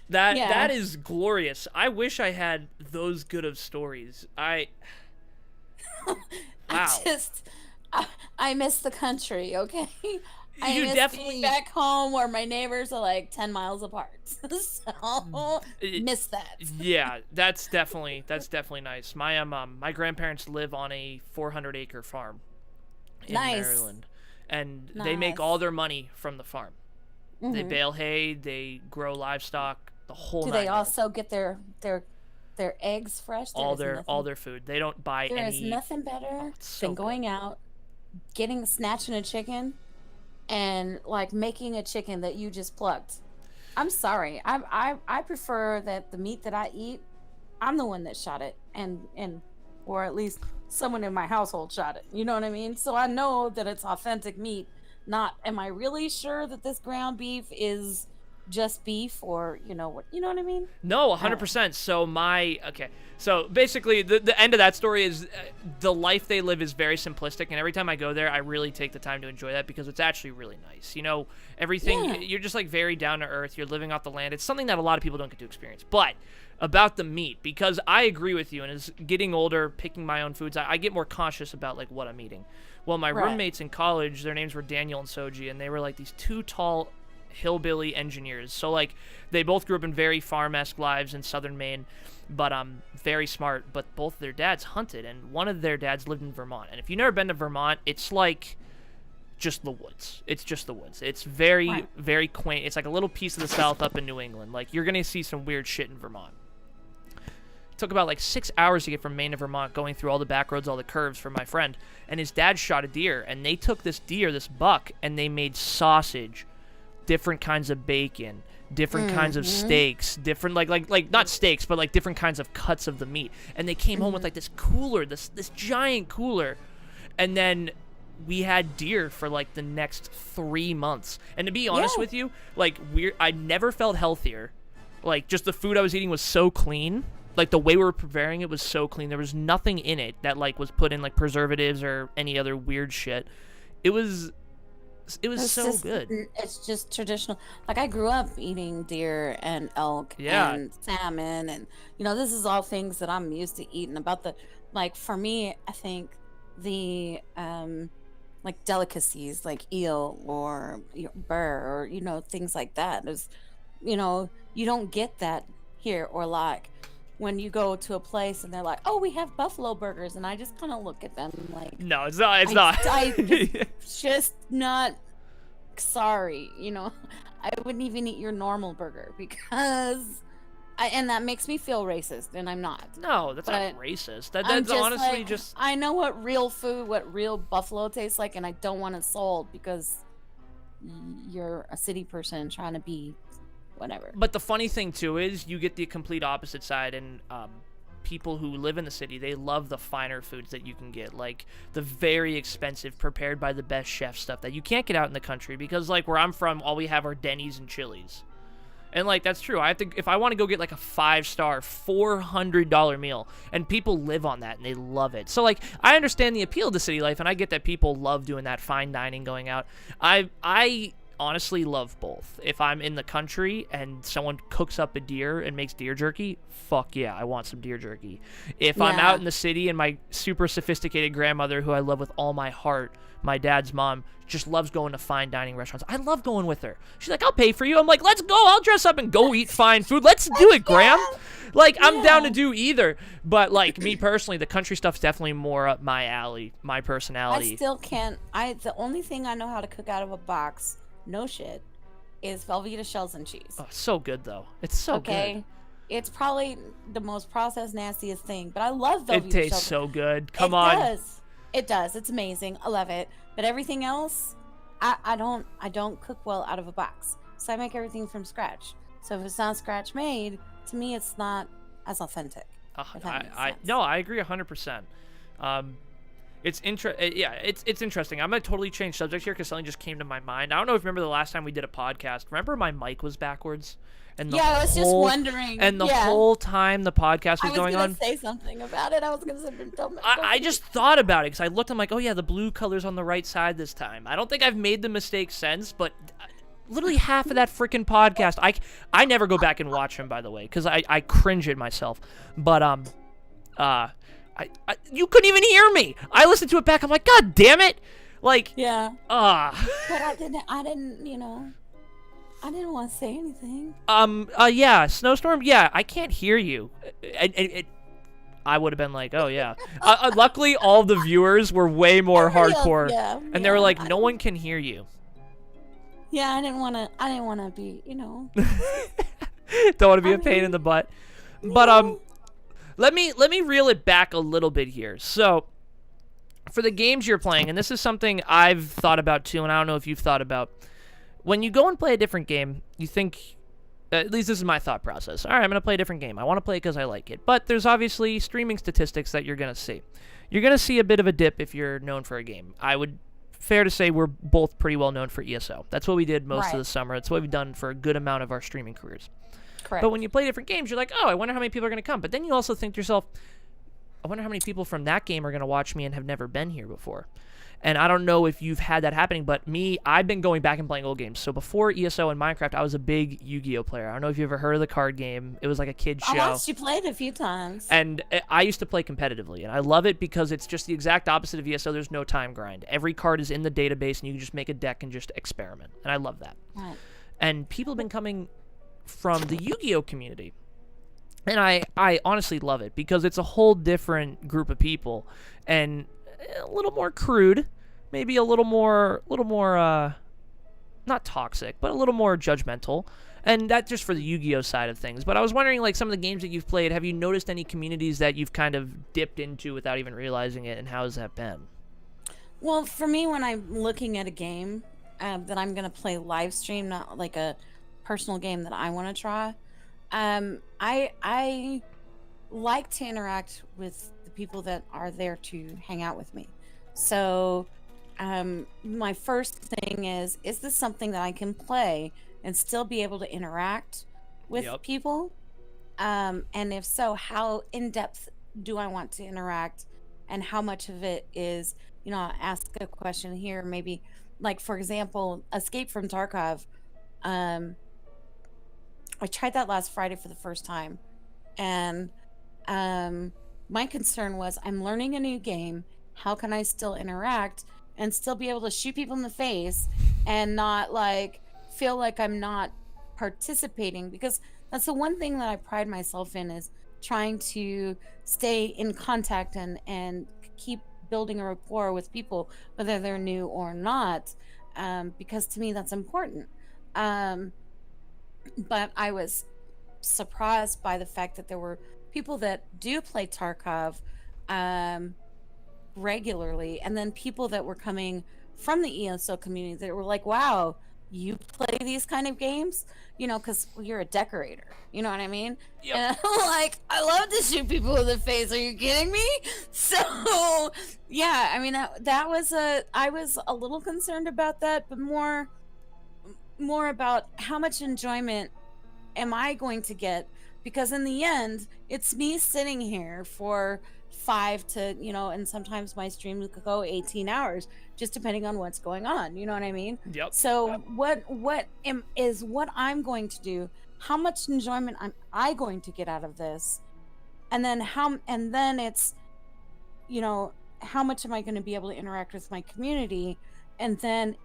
Speaker 2: That is glorious. I wish I had those good of stories. Wow.
Speaker 3: I miss the country, okay? I
Speaker 2: You
Speaker 3: miss
Speaker 2: definitely
Speaker 3: being back home where my neighbors are like 10 miles apart. So miss that.
Speaker 2: Yeah, that's definitely nice. My grandparents live on a 400-acre farm in
Speaker 3: Nice.
Speaker 2: Maryland, and they make all their money from the farm. They bale hay, they grow livestock, the whole
Speaker 3: Do
Speaker 2: nine
Speaker 3: they
Speaker 2: yards.
Speaker 3: also get their eggs fresh?
Speaker 2: all their food. They don't buy
Speaker 3: There
Speaker 2: any.
Speaker 3: is nothing better
Speaker 2: so
Speaker 3: than going out, snatching a chicken, and like making a chicken that you just plucked. I'm sorry. I prefer that the meat that I eat, I'm the one that shot it, and or at least someone in my household shot it. You know what I mean? So I know that it's authentic meat. Not, am I really sure that this ground beef is just beef, or you know what I mean?
Speaker 2: No, 100%. So basically, the end of that story is the life they live is very simplistic, and every time I go there, I really take the time to enjoy that because it's actually really nice. You know, everything, you're just like very down to earth. You're living off the land. It's something that a lot of people don't get to experience. But about the meat, because I agree with you, and as getting older, picking my own foods, I get more conscious about like what I'm eating. Well, my roommates in college, their names were Daniel and Soji, and they were like these two tall hillbilly engineers. So like they both grew up in very farm-esque lives in southern Maine, but very smart. But both their dads hunted, and one of their dads lived in Vermont. And if you've never been to Vermont, it's like just the woods. It's just the woods. It's very very quaint. It's like a little piece of the South up in New England. Like you're gonna see some weird shit in Vermont. It took about like 6 hours to get from Maine to Vermont, going through all the back roads, all the curves for my friend. And his dad shot a deer, and they took this deer, this buck, and they made sausage, different kinds of bacon, different kinds of steaks, different like not steaks, but like different kinds of cuts of the meat. And they came home with like this cooler, this giant cooler, and then we had deer for like the next 3 months. And to be honest with you, like I never felt healthier. Like just the food I was eating was so clean. Like the way we were preparing it was so clean. There was nothing in it that like was put in like preservatives or any other weird shit. It was so good.
Speaker 3: It's just traditional. Like I grew up eating deer and elk and salmon, and this is all things that I'm used to eating. About the, like, for me, I think the like delicacies like eel or burr or things like that is, you don't get that here. Or like when you go to a place and they're like, oh, we have buffalo burgers, and I just kind of look at them like,
Speaker 2: no, it's not.
Speaker 3: Just not. Sorry, I wouldn't even eat your normal burger because and that makes me feel racist, and I'm not.
Speaker 2: No, that's not racist. That's honestly
Speaker 3: like,
Speaker 2: just.
Speaker 3: I know what real buffalo tastes like, and I don't want it sold because you're a city person trying to be whatever.
Speaker 2: But the funny thing too is you get the complete opposite side, and people who live in the city, they love the finer foods that you can get, like the very expensive, prepared by the best chef stuff that you can't get out in the country, because like where I'm from, all we have are Denny's and Chili's. And like that's true. If I want to go get like a 5-star $400 meal, and people live on that and they love it. So like I understand the appeal to city life, and I get that people love doing that fine dining, going out. I honestly love both. If I'm in the country and someone cooks up a deer and makes deer jerky, fuck yeah, I want some deer jerky. If I'm out in the city and my super sophisticated grandmother, who I love with all my heart, my dad's mom, just loves going to fine dining restaurants, I love going with her. She's like, I'll pay for you. I'm like, let's go. I'll dress up and go eat fine food. Let's do it, Graham. Like, I'm down to do either. But like me personally, the country stuff's definitely more up my alley, my personality.
Speaker 3: I still can't. The only thing I know how to cook out of a box, no shit, is Velveeta shells and cheese.
Speaker 2: Oh, so good though. It's so good.
Speaker 3: It's probably the most processed, nastiest thing, but I love Velveeta.
Speaker 2: It tastes so good. Come on.
Speaker 3: It does. It's amazing. I love it. But everything else, I don't cook well out of a box. So I make everything from scratch. So if it's not scratch made, to me it's not as authentic.
Speaker 2: I agree 100%. It's interesting. I'm gonna totally change subject here because something just came to my mind. I don't know if you remember the last time we did a podcast. Remember my mic was backwards? And
Speaker 3: I was just wondering.
Speaker 2: And the whole time the podcast was going on.
Speaker 3: I was gonna say something about it. I was gonna say,
Speaker 2: I just thought about it because I looked. I'm like, oh yeah, the blue color's on the right side this time. I don't think I've made the mistake since, but literally half of that freaking podcast, I never go back and watch them, by the way, because I cringe at myself. But you couldn't even hear me. I listened to it back. I'm like, God damn it! Like,
Speaker 3: Yeah.
Speaker 2: ah.
Speaker 3: But I didn't, you know, I didn't want to say anything.
Speaker 2: Yeah, Snowstorm, yeah, I can't hear you. I would have been like, oh, yeah. Luckily, all the viewers were way more hardcore. And they were like, no one can hear you.
Speaker 3: Yeah, I didn't want to be, you know.
Speaker 2: Don't want to be a pain in the butt. But, let me reel it back a little bit here. So, for the games you're playing, and this is something I've thought about too, and I don't know if you've thought about. When you go and play a different game, you think, at least this is my thought process. All right, I'm going to play a different game. I want to play it because I like it. But there's obviously streaming statistics that you're going to see. You're going to see a bit of a dip if you're known for a game. Fair to say we're both pretty well known for ESO. That's what we did most of the summer. That's what we've done for a good amount of our streaming careers.
Speaker 3: Correct.
Speaker 2: But when you play different games, you're like, oh, I wonder how many people are going to come. But then you also think to yourself, I wonder how many people from that game are going to watch me and have never been here before. And I don't know if you've had that happening, but me, I've been going back and playing old games. So before ESO and Minecraft, I was a big Yu-Gi-Oh player. I don't know if you ever heard of the card game. It was like a kid's show.
Speaker 3: I watched you play it a few times.
Speaker 2: And I used to play competitively, and I love it because it's just the exact opposite of ESO. There's no time grind. Every card is in the database, and you can just make a deck and just experiment. And I love that.
Speaker 3: Right.
Speaker 2: And people have been coming from the Yu-Gi-Oh community. And I honestly love it because it's a whole different group of people and a little more crude, maybe a little more not toxic, but a little more judgmental. And that's just for the Yu-Gi-Oh side of things. But I was wondering, like, some of the games that you've played, have you noticed any communities that you've kind of dipped into without even realizing it, and how has that been?
Speaker 3: Well, for me, when I'm looking at a game that I'm going to play live stream, not like a personal game that I want to try, I like to interact with the people that are there to hang out with me. So my first thing is this something that I can play and still be able to interact with people? And if so, how in depth do I want to interact, and how much of it is, you know, I'll ask a question here, maybe like, for example, Escape from Tarkov. I tried that last Friday for the first time, and my concern was, I'm learning a new game. How can I still interact and still be able to shoot people in the face and not like feel like I'm not participating? Because that's the one thing that I pride myself in, is trying to stay in contact and keep building a rapport with people, whether they're new or not, because to me that's important. But I was surprised by the fact that there were people that do play Tarkov regularly, and then people that were coming from the ESO community that were like, wow, you play these kind of games? You know, because you're a decorator. You know what I mean?
Speaker 2: Yep.
Speaker 3: And I'm like, I love to shoot people in the face. Are you kidding me? So, yeah, I mean, I was a little concerned about that, but more about how much enjoyment am I going to get, because in the end it's me sitting here for 5 to, you know, and sometimes my stream could go 18 hours, just depending on what's going on, you know what I mean?
Speaker 2: Yep.
Speaker 3: So what I'm going to do, how much enjoyment am I going to get out of this, and then it's, you know, how much am I going to be able to interact with my community, and then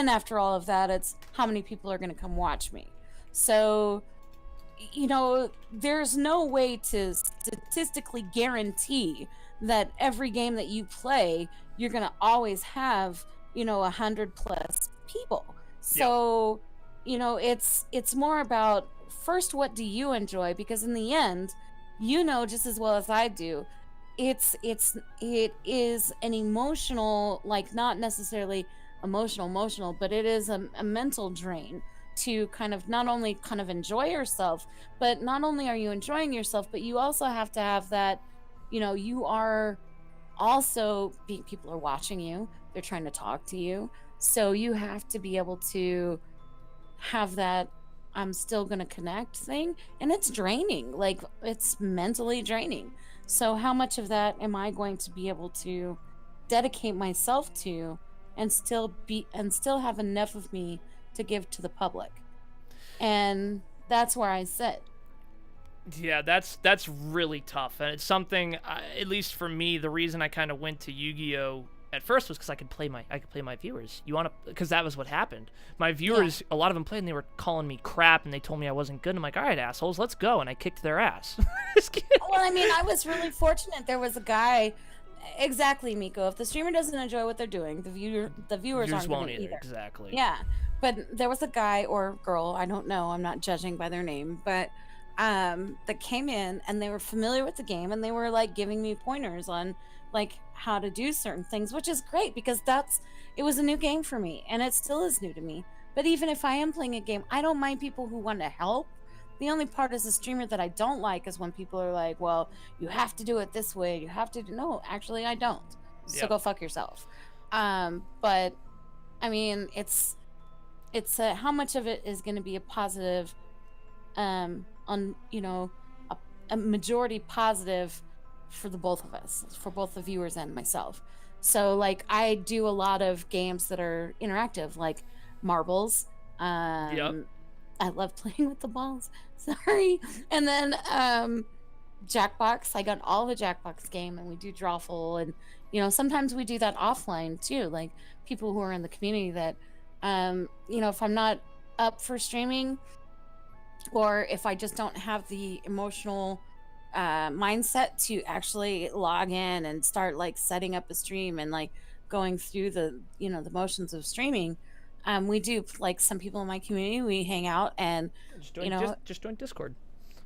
Speaker 3: after all of that, it's how many people are going to come watch me. So, you know, there's no way to statistically guarantee that every game that you play, you're going to always have, you know, 100+ people. So, you know, it's more about, first, what do you enjoy? Because in the end, you know just as well as I do, it is an emotional, like, not necessarily emotional, but it is a mental drain to kind of not only kind of enjoy yourself, but not only are you enjoying yourself, but you also have to have that, you know, you are also people are watching you, they're trying to talk to you, so you have to be able to have that I'm still gonna connect thing, and it's draining, like, it's mentally draining. So how much of that am I going to be able to dedicate myself to, and still have enough of me to give to the public? And that's where I sit.
Speaker 2: Yeah, that's really tough, and it's something, at least for me, the reason I kind of went to Yu-Gi-Oh at first was because I could play my viewers. You want to, because that was what happened. My viewers, a lot of them played, and they were calling me crap, and they told me I wasn't good. I'm like, all right, assholes, let's go, and I kicked their ass. Just kidding.
Speaker 3: Well, I mean, I was really fortunate. There was a guy, exactly, Miko. If the streamer doesn't enjoy what they're doing, the viewers aren't
Speaker 2: won't
Speaker 3: going to either.
Speaker 2: Exactly.
Speaker 3: Yeah, but there was a guy or girl, I don't know, I'm not judging by their name, but that came in and they were familiar with the game, and they were like giving me pointers on like how to do certain things, which is great because it was a new game for me, and it still is new to me. But even if I am playing a game, I don't mind people who want to help. The only part as a streamer that I don't like is when people are like, well, you have to do it this way, you have to do. No, actually I don't, so go fuck yourself. But I mean, it's how much of it is going to be a positive, on, you know, a majority positive for the both of us, for both the viewers and myself. So like I do a lot of games that are interactive, like marbles. I love playing with the balls. Sorry. And then Jackbox. I got all the Jackbox game, and we do Drawful, and you know, sometimes we do that offline too, like people who are in the community that you know, if I'm not up for streaming, or if I just don't have the emotional mindset to actually log in and start like setting up a stream and like going through the, you know, the motions of streaming, we do, like some people in my community, we hang out and you know,
Speaker 2: just join Discord.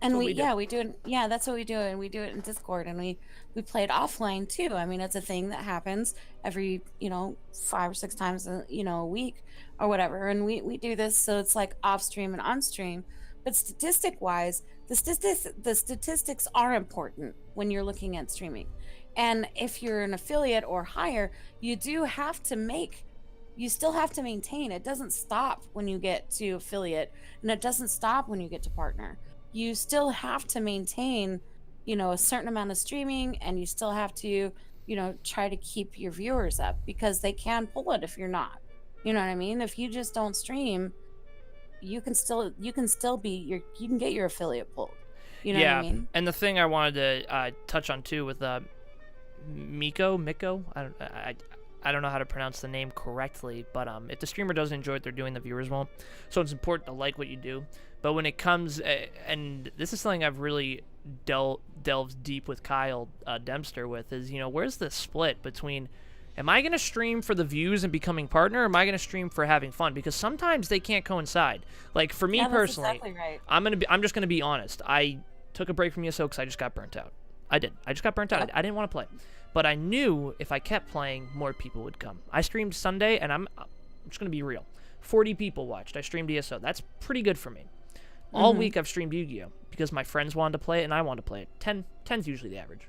Speaker 3: And we do it. Yeah, that's what we do, and we do it in Discord, and we play it offline too. I mean, it's a thing that happens every, you know, 5 or 6 times a week or whatever, and we do this, so it's like off stream and on stream. But statistic wise, the statistics are important when you're looking at streaming, and if you're an affiliate or higher, you still have to maintain. It doesn't stop when you get to affiliate, and it doesn't stop when you get to partner. You still have to maintain, you know, a certain amount of streaming, and you still have to, you know, try to keep your viewers up, because they can pull it if you're not. You know what I mean? If you just don't stream, you can get your affiliate pulled. You know what I mean?
Speaker 2: And the thing I wanted to touch on too with Miko, I don't know how to pronounce the name correctly, but if the streamer doesn't enjoy what they're doing, the viewers won't. So it's important to like what you do. But when it comes, and this is something I've really delved deep with Kyle Dempster with, is, you know, where's the split between, am I going to stream for the views and becoming partner, or am I going to stream for having fun? Because sometimes they can't coincide. Like for me personally,
Speaker 3: that's exactly right.
Speaker 2: I'm just going to be honest. I took a break from ESO because I just got burnt out. I just got burnt out. I didn't want to play. But I knew if I kept playing, more people would come. I streamed Sunday, and I'm just going to be real. 40 people watched. I streamed ESO. That's pretty good for me. All week I've streamed Yu-Gi-Oh! Because my friends wanted to play it, and I wanted to play it. 10's usually the average.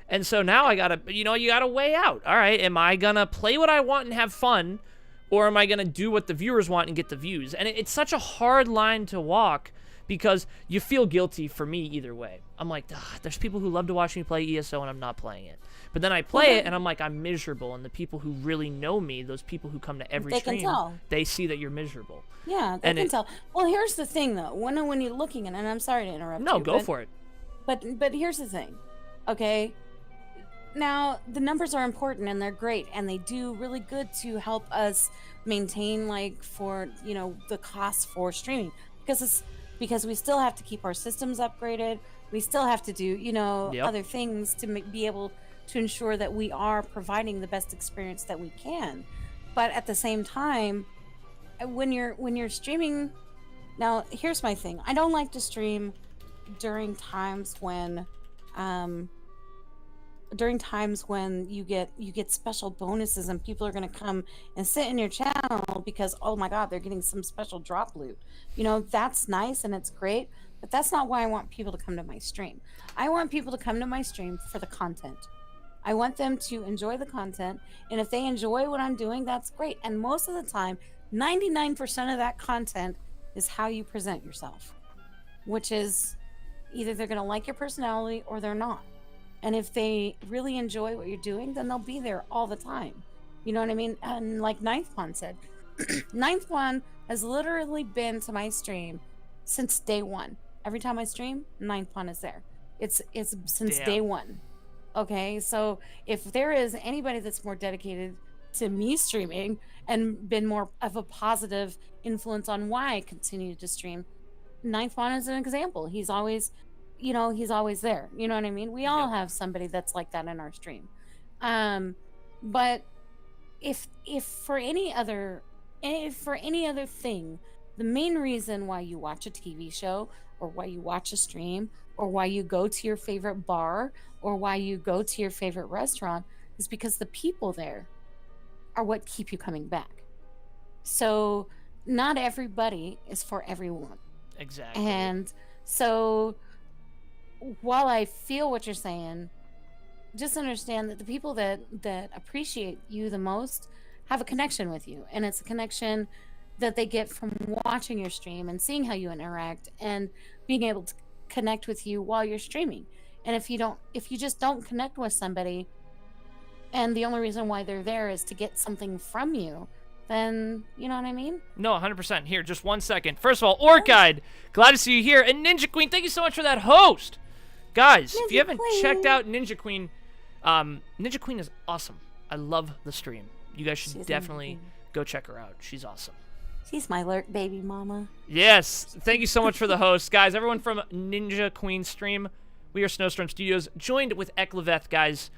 Speaker 2: And so now you gotta weigh out. All right, am I going to play what I want and have fun, or am I going to do what the viewers want and get the views? And it's such a hard line to walk, because you feel guilty for me either way. I'm like, there's people who love to watch me play ESO and I'm not playing it. But then I play it and I'm like, I'm miserable. And the people who really know me, those people who come to every stream, they see that you're miserable.
Speaker 3: Yeah, they can tell. Well, here's the thing though. When you're looking at, and I'm sorry to interrupt you.
Speaker 2: No, go for it.
Speaker 3: But here's the thing. Okay. Now, the numbers are important and they're great, and they do really good to help us maintain, like, for, you know, the cost for streaming, because we still have to keep our systems upgraded. We still have to do, you know, other things to be able to ensure that we are providing the best experience that we can. But at the same time, when you're streaming, now here's my thing. I don't like to stream during times when you get special bonuses and people are going to come and sit in your channel because, oh my god, they're getting some special drop loot. You know, that's nice and it's great, but that's not why I want people to come to my stream. I want people to come to my stream for the content. I want them to enjoy the content, and if they enjoy what I'm doing, that's great. And most of the time, 99% of that content is how you present yourself, which is either they're going to like your personality or they're not. And if they really enjoy what you're doing, then they'll be there all the time. You know what I mean? And like Ninth Pawn said, Ninth Pawn has literally been to my stream since day one. Every time I stream, Ninth Pawn is there. It's since day one. Okay, so if there is anybody that's more dedicated to me streaming and been more of a positive influence on why I continue to stream, Ninth One is an example. He's always, he's always there. You know what I mean? We all
Speaker 2: Yep.
Speaker 3: have somebody that's like that in our stream. But if for any other thing, the main reason why you watch a TV show or why you watch a stream or why you go to your favorite bar or why you go to your favorite restaurant is because the people there are what keep you coming back. So not everybody is for everyone.
Speaker 2: Exactly.
Speaker 3: And so while I feel what you're saying, just understand that the people that appreciate you the most have a connection with you, and it's a connection that they get from watching your stream and seeing how you interact and being able to connect with you while you're streaming. And if you just don't connect with somebody and the only reason why they're there is to get something from you, then you know what I mean?
Speaker 2: No, 100%. Here, just 1 second. First of all, Orchid, glad to see you here. And Ninja Queen, thank you so much for that host. Guys, if you haven't checked out Ninja Queen is awesome. I love the stream. You guys should definitely go check her out. She's awesome.
Speaker 3: She's my lurk baby mama.
Speaker 2: Yes. Thank you so much for the host. Guys, everyone from Ninja Queen stream, we are Snowstorm Studios, joined with Eclaveth, guys.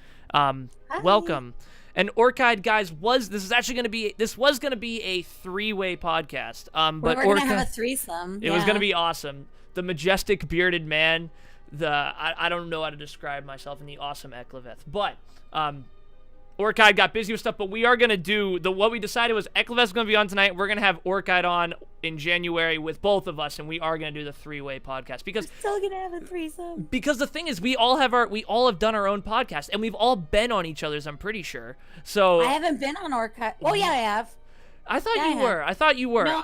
Speaker 2: Welcome. And Orchid, guys, this was gonna be a three-way podcast. But
Speaker 3: we're gonna have a threesome.
Speaker 2: It was gonna be awesome. The majestic bearded man, I don't know how to describe myself in the awesome Eclaveth, but Orchid got busy with stuff, but we are going to do, what we decided was Eclaveth's going to be on tonight. We're going to have Orchid on in January with both of us, and we are going to do the three-way podcast. Because
Speaker 3: we're still going to have a threesome.
Speaker 2: Because the thing is, we all have done our own podcast, and we've all been on each other's, I'm pretty sure. So
Speaker 3: I haven't been on Orchid. Oh, yeah, I have.
Speaker 2: I thought you were.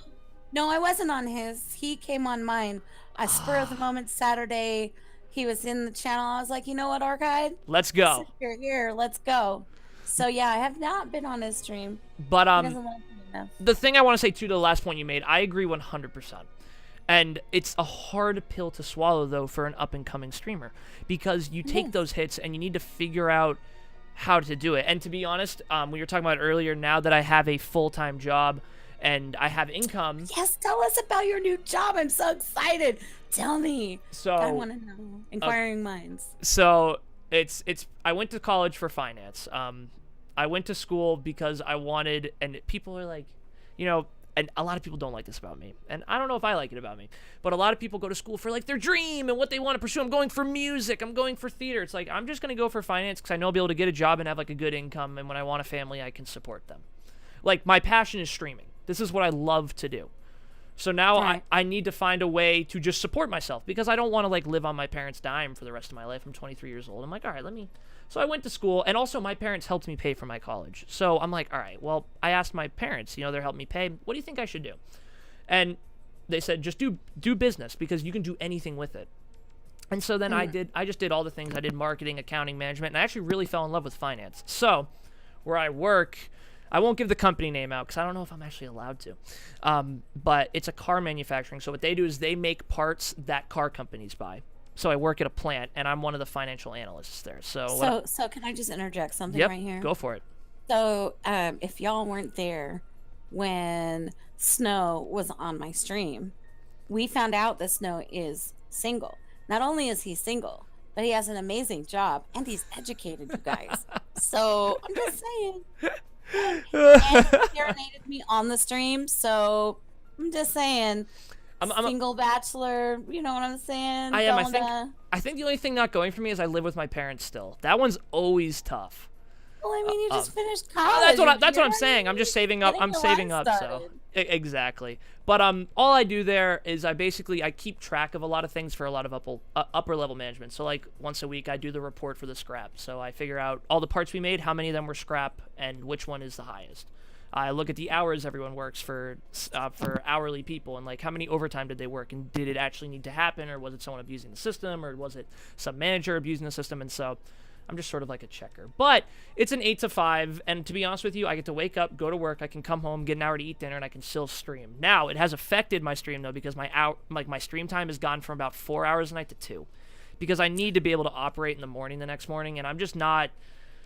Speaker 3: No, I wasn't on his. He came on mine. A spur of the moment Saturday. He was in the channel. I was like, you know what, Orchid?
Speaker 2: Let's go.
Speaker 3: Since you're here. Let's go. So yeah, I have not been on his stream.
Speaker 2: But
Speaker 3: he doesn't like me enough.
Speaker 2: The thing I want to say too, to the last point you made, I agree 100%. And it's a hard pill to swallow though for an up and coming streamer, because you take those hits and you need to figure out how to do it. And to be honest, we were talking about earlier, now that I have a full-time job and I have income.
Speaker 3: Yes, tell us about your new job. I'm so excited. Tell me.
Speaker 2: So
Speaker 3: I want to know. Inquiring minds.
Speaker 2: So it's I went to college for finance. I went to school because I wanted, and people are like, and a lot of people don't like this about me, and I don't know if I like it about me, but a lot of people go to school for like their dream and what they want to pursue. I'm going for music, I'm going for theater. It's like, I'm just going to go for finance because I know I'll be able to get a job and have like a good income, and when I want a family, I can support them. Like, my passion is streaming. This is what I love to do. So now I need to find a way to just support myself, because I don't want to like live on my parents' dime for the rest of my life. I'm 23 years old. I'm like, all right, so I went to school, and also my parents helped me pay for my college. So I'm like, all right, well, I asked my parents, they're helping me pay. What do you think I should do? And they said, just do business, because you can do anything with it. And so then I just did all the things. I did marketing, accounting, management, and I actually really fell in love with finance. So where I work, I won't give the company name out because I don't know if I'm actually allowed to. But it's a car manufacturing. So what they do is they make parts that car companies buy. So I work at a plant, and I'm one of the financial analysts there. So
Speaker 3: can I just interject something right here?
Speaker 2: Go for it.
Speaker 3: So if y'all weren't there when Snow was on my stream, we found out that Snow is single. Not only is he single, but he has an amazing job, and he's educated, you guys. So I'm just saying. And he serenaded me on the stream, so I'm just saying. Single bachelor, you know what I'm saying?
Speaker 2: I am. I think the only thing not going for me is I live with my parents still. That one's always tough.
Speaker 3: Well, I mean, you just finished college.
Speaker 2: That's what I'm saying. I'm just saving up. I'm saving up. So exactly. But all I do there is I keep track of a lot of things for a lot of upper level management. So like once a week I do the report for the scrap. So I figure out all the parts we made, how many of them were scrap, and which one is the highest. I look at the hours everyone works for hourly people, and like how many overtime did they work, and did it actually need to happen, or was it someone abusing the system, or was it some manager abusing the system? And so I'm just sort of like a checker. But it's an 8 to 5, and to be honest with you, I get to wake up, go to work, I can come home, get an hour to eat dinner, and I can still stream. Now, it has affected my stream though, because my stream time has gone from about 4 hours a night to 2. because I need to be able to operate in the morning the next morning, and I'm just not,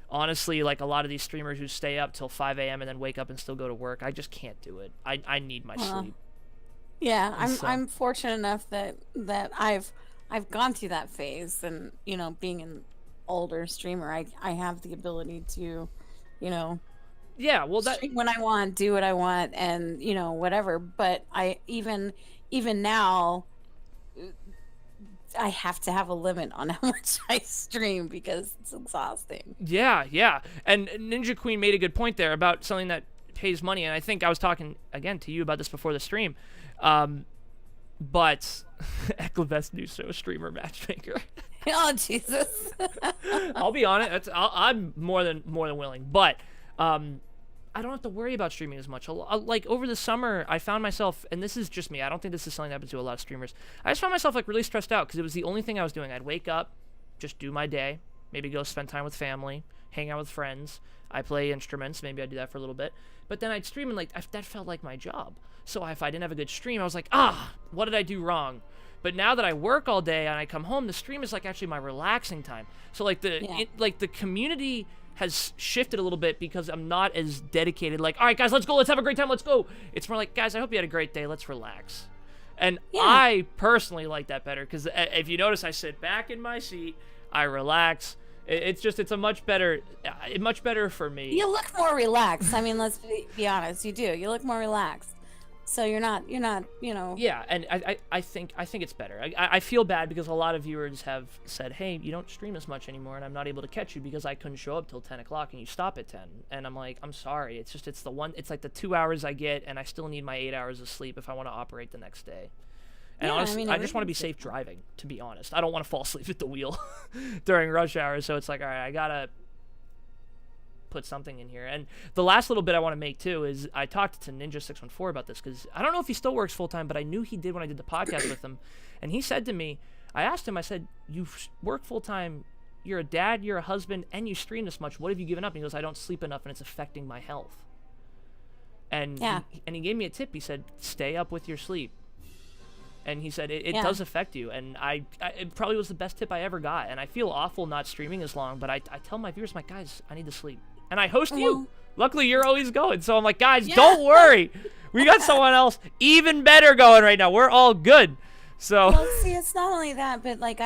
Speaker 2: honestly, like a lot of these streamers who stay up till 5 a.m. and then wake up and still go to work. I just can't do it. I need my sleep.
Speaker 3: Yeah,
Speaker 2: So-
Speaker 3: I'm fortunate enough that I've gone through that phase, and you know, being an older streamer, I have the ability to, you know,
Speaker 2: Yeah, well, that
Speaker 3: stream when I want, do what I want, and you know, whatever. But I even now, I have to have a limit on how much I stream because it's exhausting.
Speaker 2: yeah. And Ninja Queen made a good point there about something that pays money, and I think I was talking again to you about this before the stream. But Eclaveths new show streamer matchmaker.
Speaker 3: Oh Jesus!
Speaker 2: I'll be honest, I'm more than willing, but I don't have to worry about streaming as much. Like over the summer, I found myself, and this is just me, I don't think this is something that happens to a lot of streamers. I just found myself like really stressed out because it was the only thing I was doing. I'd wake up, just do my day, maybe go spend time with family, hang out with friends. I play instruments, maybe I'd do that for a little bit, but then I'd stream and like that felt like my job. So if I didn't have a good stream, I was like, what did I do wrong? But now that I work all day and I come home, the stream is like actually my relaxing time. So like the community has shifted a little bit because I'm not as dedicated. Like, all right, guys, let's go. Let's have a great time. Let's go. It's more like, guys, I hope you had a great day. Let's relax. And I personally like that better because if you notice, I sit back in my seat, I relax. It's a much better for me.
Speaker 3: You look more relaxed. I mean, let's be honest. You do. You look more relaxed. So you're not, you know.
Speaker 2: Yeah, and I think it's better. I feel bad because a lot of viewers have said, hey, you don't stream as much anymore, and I'm not able to catch you because I couldn't show up till 10 o'clock and you stop at 10. And I'm like, I'm sorry. It's like the 2 hours I get, and I still need my 8 hours of sleep if I want to operate the next day. And
Speaker 3: Yeah,
Speaker 2: honestly,
Speaker 3: I mean,
Speaker 2: I just want to be safe driving, to be honest. I don't want to fall asleep at the wheel during rush hour, so it's like, all right, I gotta put something in here. And the last little bit I want to make too is I talked to Ninja614 about this because I don't know if he still works full-time, but I knew he did when I did the podcast with him. And he said to me, I asked him, I said, you work full-time, you're a dad, you're a husband, and you stream this much. What have you given up? And he goes, I don't sleep enough and it's affecting my health. And he gave me a tip. He said, stay up with your sleep. And he said, it does affect you. And it probably was the best tip I ever got. And I feel awful not streaming as long, but I tell my viewers, I'm like, guys, I need to sleep. And I host you. Luckily, you're always going. So I'm like, guys, don't worry. We got someone else even better going right now. We're all good. So.
Speaker 3: Well, see, it's not only that, but like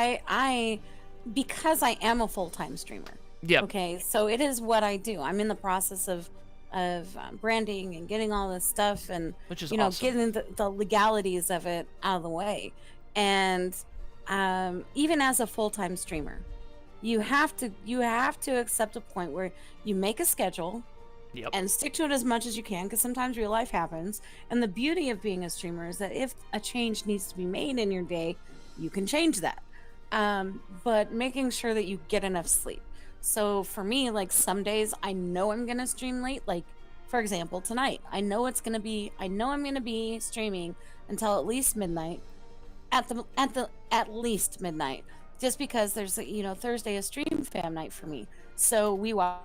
Speaker 3: because I am a full-time streamer.
Speaker 2: Yeah.
Speaker 3: Okay, so it is what I do. I'm in the process of branding and getting all this stuff, and
Speaker 2: which is
Speaker 3: awesome. Getting the legalities of it out of the way. And even as a full-time streamer, you have to accept a point where you make a schedule and stick to it as much as you can, because sometimes real life happens. And the beauty of being a streamer is that if a change needs to be made in your day, you can change that. But making sure that you get enough sleep. So for me, like some days I know I'm gonna stream late. Like for example, tonight I know I'm gonna be streaming until at least midnight. At least midnight. Just because there's Thursday is stream fam night for me. So we watch.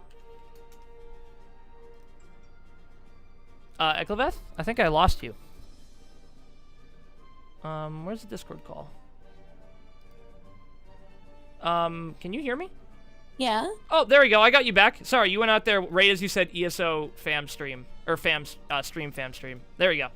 Speaker 2: Eclaveth, I think I lost you. Where's the Discord call? Can you hear me?
Speaker 3: Yeah.
Speaker 2: Oh, there we go. I got you back. Sorry, you went out there right as you said ESO fam stream or fam stream. There we go.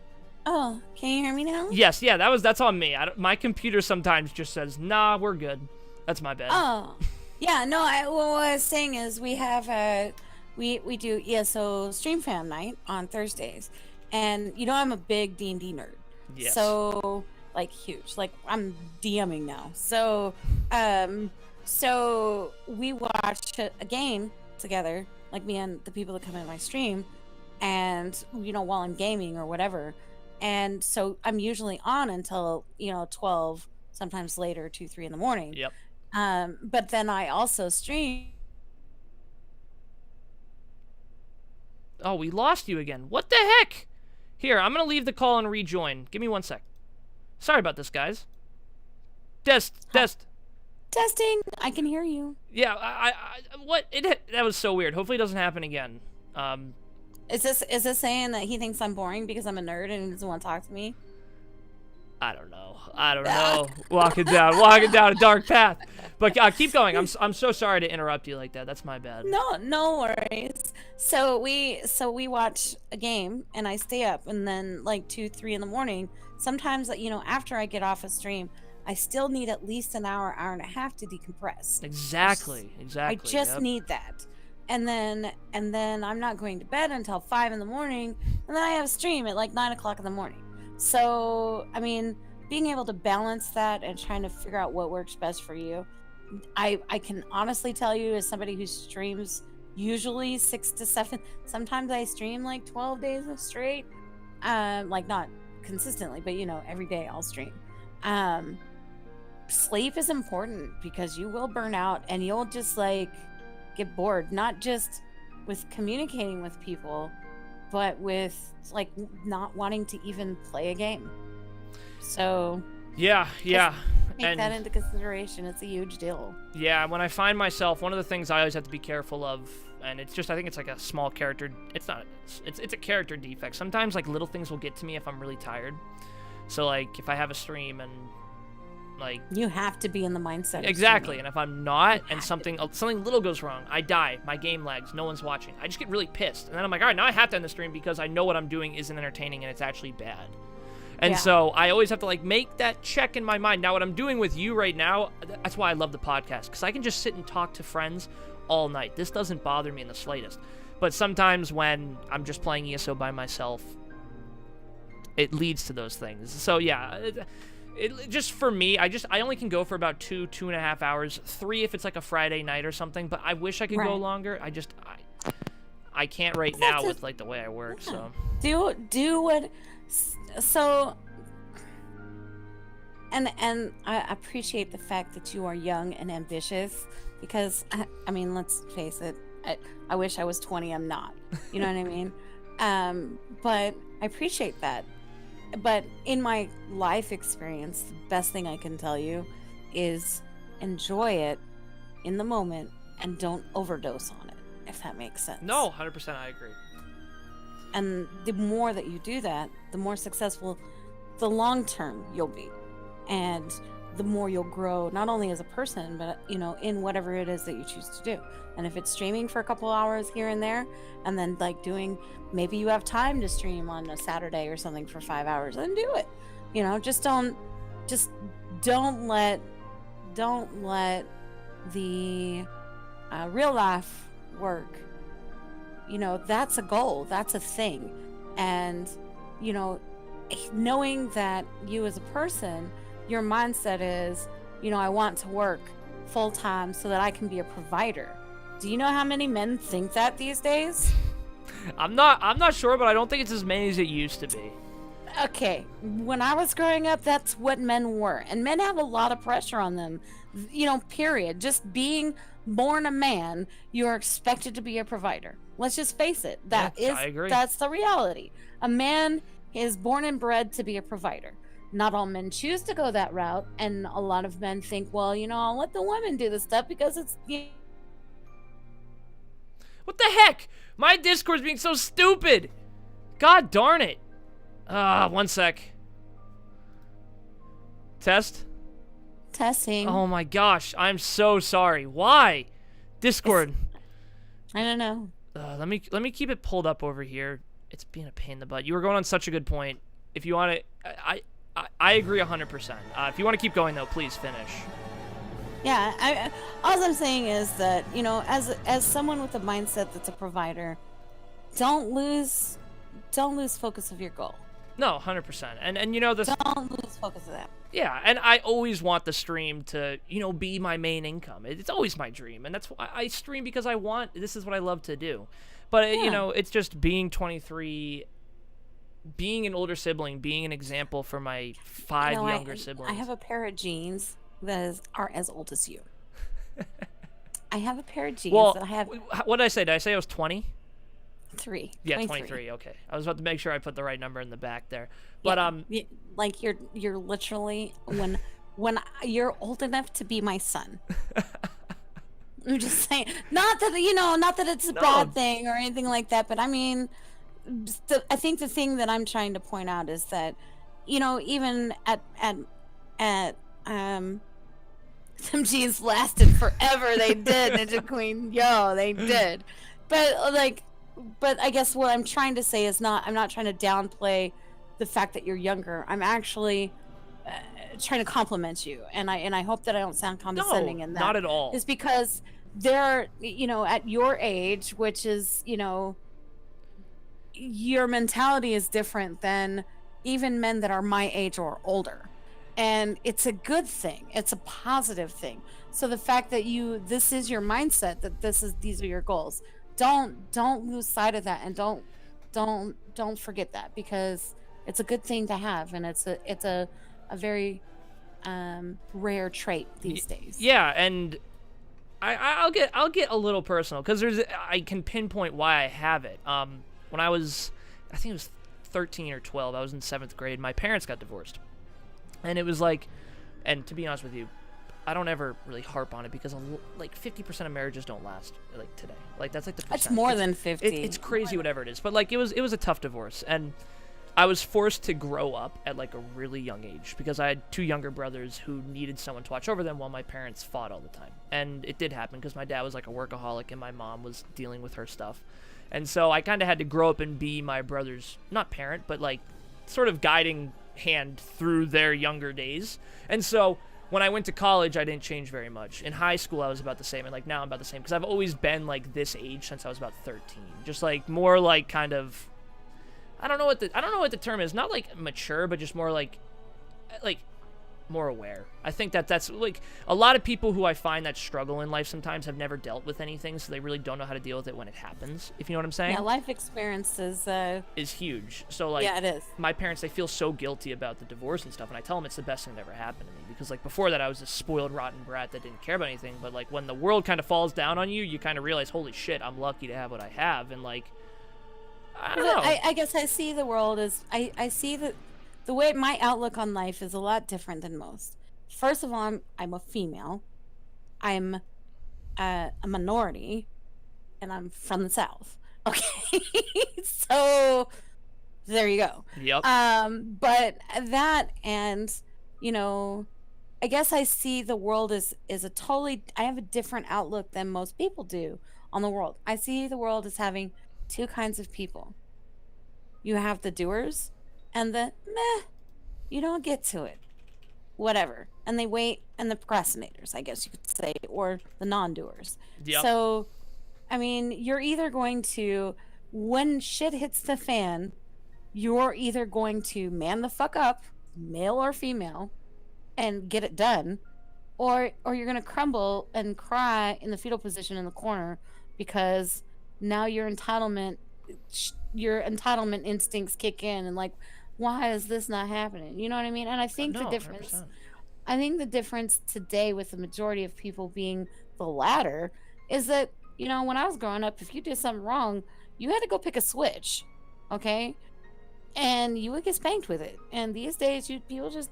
Speaker 3: Oh, can you hear me now?
Speaker 2: Yes, yeah, that's on me. My computer sometimes just says, "Nah, we're good." That's my bad.
Speaker 3: Oh, yeah. No, what I was saying is we have we do ESO stream fam night on Thursdays, and I'm a big D&D nerd.
Speaker 2: Yes.
Speaker 3: So like huge. Like I'm DMing now. So so we watch a game together, like me and the people that come in my stream, and while I'm gaming or whatever. And so I'm usually on until 12, sometimes later, 2, 3 in the morning.
Speaker 2: Yep.
Speaker 3: But then I also stream.
Speaker 2: Oh, we lost you again. What the heck? Here, I'm gonna leave the call and rejoin. Give me 1 sec. Sorry about this, guys.
Speaker 3: Testing. I can hear you.
Speaker 2: Yeah. That was so weird. Hopefully, it doesn't happen again.
Speaker 3: Is this saying that he thinks I'm boring because I'm a nerd and he doesn't want to talk to me?
Speaker 2: I don't know. Walking down a dark path. But keep going. I'm so sorry to interrupt you like that. That's my bad.
Speaker 3: No worries. So we watch a game, and I stay up, and then like 2, 3 in the morning. Sometimes, after I get off a stream, I still need at least an hour and a half to decompress.
Speaker 2: Exactly.
Speaker 3: I just need that. And then I'm not going to bed until 5 in the morning, and then I have a stream at like 9 o'clock in the morning. So, I mean, being able to balance that and trying to figure out what works best for you, I can honestly tell you, as somebody who streams usually 6 to 7, sometimes I stream like 12 days straight, like not consistently, but every day I'll stream. Sleep is important because you will burn out and you'll just like get bored, not just with communicating with people, but with like not wanting to even play a game. So
Speaker 2: yeah.
Speaker 3: Take that into consideration. It's a huge deal.
Speaker 2: Yeah, when I find myself, one of the things I always have to be careful of, and it's just, I think it's like a small character, it's a character defect. Sometimes like little things will get to me if I'm really tired. So like if I have a stream and like,
Speaker 3: you have to be in the mindset.
Speaker 2: Exactly, and if I'm not, and something little goes wrong, I die, my game lags, no one's watching, I just get really pissed, and then I'm like, all right, now I have to end the stream because I know what I'm doing isn't entertaining and it's actually bad. And so I always have to like make that check in my mind. Now what I'm doing with you right now, that's why I love the podcast, because I can just sit and talk to friends all night. This doesn't bother me in the slightest. But sometimes when I'm just playing ESO by myself, it leads to those things. So yeah, it just for me, I only can go for about 2.5 hours, 3 if it's like a Friday night or something. But I wish I could go longer. I can't right now with like the way I work. So
Speaker 3: do what. So, and I appreciate the fact that you are young and ambitious, because I mean, let's face it, I wish I was 20. I'm not. You know what I mean? But I appreciate that. But in my life experience, the best thing I can tell you is enjoy it in the moment and don't overdose on it, if that makes sense.
Speaker 2: No, 100% I agree.
Speaker 3: And the more that you do that, the more successful the long term you'll be. And the more you'll grow, not only as a person, but, in whatever it is that you choose to do. And if it's streaming for a couple hours here and there, and then like maybe you have time to stream on a Saturday or something for 5 hours, then do it. Just don't let the real life work. That's a goal, that's a thing. And, knowing that you as a person, your mindset is, I want to work full time so that I can be a provider. Do you know how many men think that these days?
Speaker 2: I'm not sure, but I don't think it's as many as it used to be.
Speaker 3: Okay, when I was growing up, that's what men were. And men have a lot of pressure on them, period. Just being born a man, you're expected to be a provider. Let's just face it.
Speaker 2: I agree.
Speaker 3: That's the reality. A man is born and bred to be a provider. Not all men choose to go that route, and a lot of men think, well, I'll let the women do this stuff because it's...
Speaker 2: What the heck? My Discord's being so stupid. God darn it. 1 sec. Testing. Oh my gosh, I'm so sorry. Why? Discord.
Speaker 3: I don't know.
Speaker 2: Let me keep it pulled up over here. It's being a pain in the butt. You were going on such a good point. If you want to, I agree 100%. If you want to keep going though, please finish.
Speaker 3: Yeah, all I'm saying is that, as someone with a mindset that's a provider, don't lose focus of your goal.
Speaker 2: No, 100%. And
Speaker 3: don't lose focus of that.
Speaker 2: Yeah, and I always want the stream to, be my main income. It's always my dream, and that's why I stream, because this is what I love to do. But it's just being 23, being an older sibling, being an example for my 5 younger siblings.
Speaker 3: I have a pair of jeans that are as old as you. I have a pair of jeans that I have.
Speaker 2: What did I say? Did I say I was 20?
Speaker 3: 3.
Speaker 2: Yeah, 23. Okay, I was about to make sure I put the right number in the back there. But
Speaker 3: like you're literally when you're old enough to be my son. I'm just saying, not that it's a bad thing or anything like that, but I mean, I think the thing that I'm trying to point out is that, even at some jeans lasted forever. They did, Ninja Queen. Yo, they did. But I guess what I'm trying to say is I'm not trying to downplay the fact that you're younger. I'm actually trying to compliment you, and I hope that I don't sound condescending in that.
Speaker 2: Not at all.
Speaker 3: Is because they're, at your age, which is, your mentality is different than even men that are my age or older. And it's a good thing. It's a positive thing. So the fact that this is your mindset, that these are your goals. Don't lose sight of that, and don't forget that, because it's a good thing to have, and it's a very rare trait these days.
Speaker 2: Yeah, and I'll get a little personal, because I can pinpoint why I have it. When I think it was 13 or 12, I was in 7th grade. My parents got divorced, and it was like, and to be honest with you, I don't ever really harp on it, because like 50% of marriages don't last like today. Like that's like the percent.
Speaker 3: That's more than 50.
Speaker 2: It's crazy, whatever it is. But like it was a tough divorce, and I was forced to grow up at like a really young age, because I had 2 younger brothers who needed someone to watch over them while my parents fought all the time. And it did happen, because my dad was like a workaholic and my mom was dealing with her stuff. And so I kind of had to grow up and be my brother's, not parent, but like sort of guiding hand through their younger days. And so when I went to college, I didn't change very much. In high school, I was about the same, and like now I'm about the same, because I've always been like this age since I was about 13. Just like more like kind of, I don't know what the term is. Not like mature, but just more like more aware. I think that's like a lot of people who I find that struggle in life sometimes have never dealt with anything, so they really don't know how to deal with it when it happens, if you know what I'm saying.
Speaker 3: Yeah, life experience
Speaker 2: is huge. So like,
Speaker 3: yeah, it is.
Speaker 2: My parents, they feel so guilty about the divorce and stuff, and I tell them it's the best thing that ever happened to me, because like before that I was this spoiled rotten brat that didn't care about anything. But like when the world kind of falls down on you, you kind of realize, holy shit, I'm lucky to have what I have. And like, I don't know.
Speaker 3: I guess I see the world as I see that the way my outlook on life is a lot different than most. First of all, I'm a female. I'm a minority, and I'm from the South. Okay, so there you go.
Speaker 2: Yep.
Speaker 3: But that, and I guess I see the world as a totally. I have a different outlook than most people do on the world. I see the world as having 2 kinds of people. You have the doers and the meh, you don't get to it, whatever, and they wait, and the procrastinators, I guess you could say, or the non-doers.
Speaker 2: Yep.
Speaker 3: So I mean, you're either going to, when shit hits the fan, you're either going to man the fuck up, male or female, and get it done, or you're going to crumble and cry in the fetal position in the corner, because now your entitlement instincts kick in, and like, why is this not happening? You know what I mean? And I think
Speaker 2: No,
Speaker 3: the difference
Speaker 2: 100%.
Speaker 3: I think the difference today with the majority of people being the latter is that, when I was growing up, if you did something wrong, you had to go pick a switch, okay? And you would get spanked with it. And these days,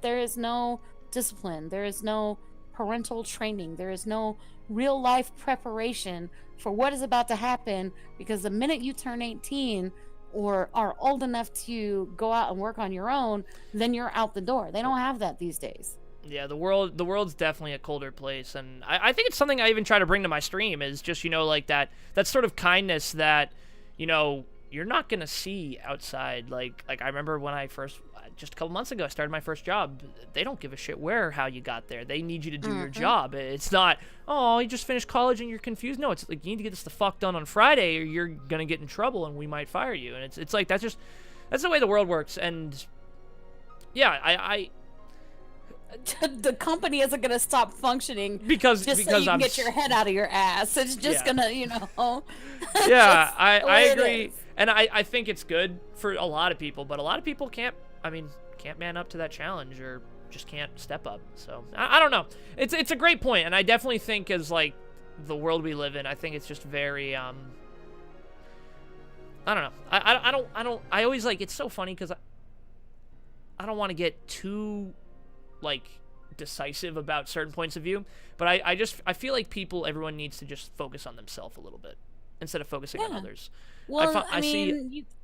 Speaker 3: there is no discipline. There is no parental training. There is no real life preparation for what is about to happen, because the minute you turn 18 or are old enough to go out and work on your own, then you're out the door. They don't have that these days.
Speaker 2: Yeah, the world's definitely a colder place, and I think it's something I even try to bring to my stream, is just, like that sort of kindness that, you're not gonna see outside. Like I remember when I first, just a couple months ago, I started my first job. They don't give a shit where or how you got there. They need you to do your job. It's not, oh, you just finished college and you're confused. No, it's like, you need to get this the fuck done on Friday, or you're gonna get in trouble and we might fire you. And it's like, that's the way the world works. And yeah, I
Speaker 3: the company isn't going to stop functioning
Speaker 2: because
Speaker 3: so you can get your head out of your ass. It's just going to,
Speaker 2: Yeah, I agree. And I think it's good for a lot of people, but a lot of people can't man up to that challenge, or just can't step up. So I don't know. It's a great point, and I definitely think, as like the world we live in, I think it's just very I don't know. I always, like, it's so funny because I don't want to get too like decisive about certain points of view, but I feel like everyone needs to just focus on themselves a little bit instead of focusing on others.
Speaker 3: Well,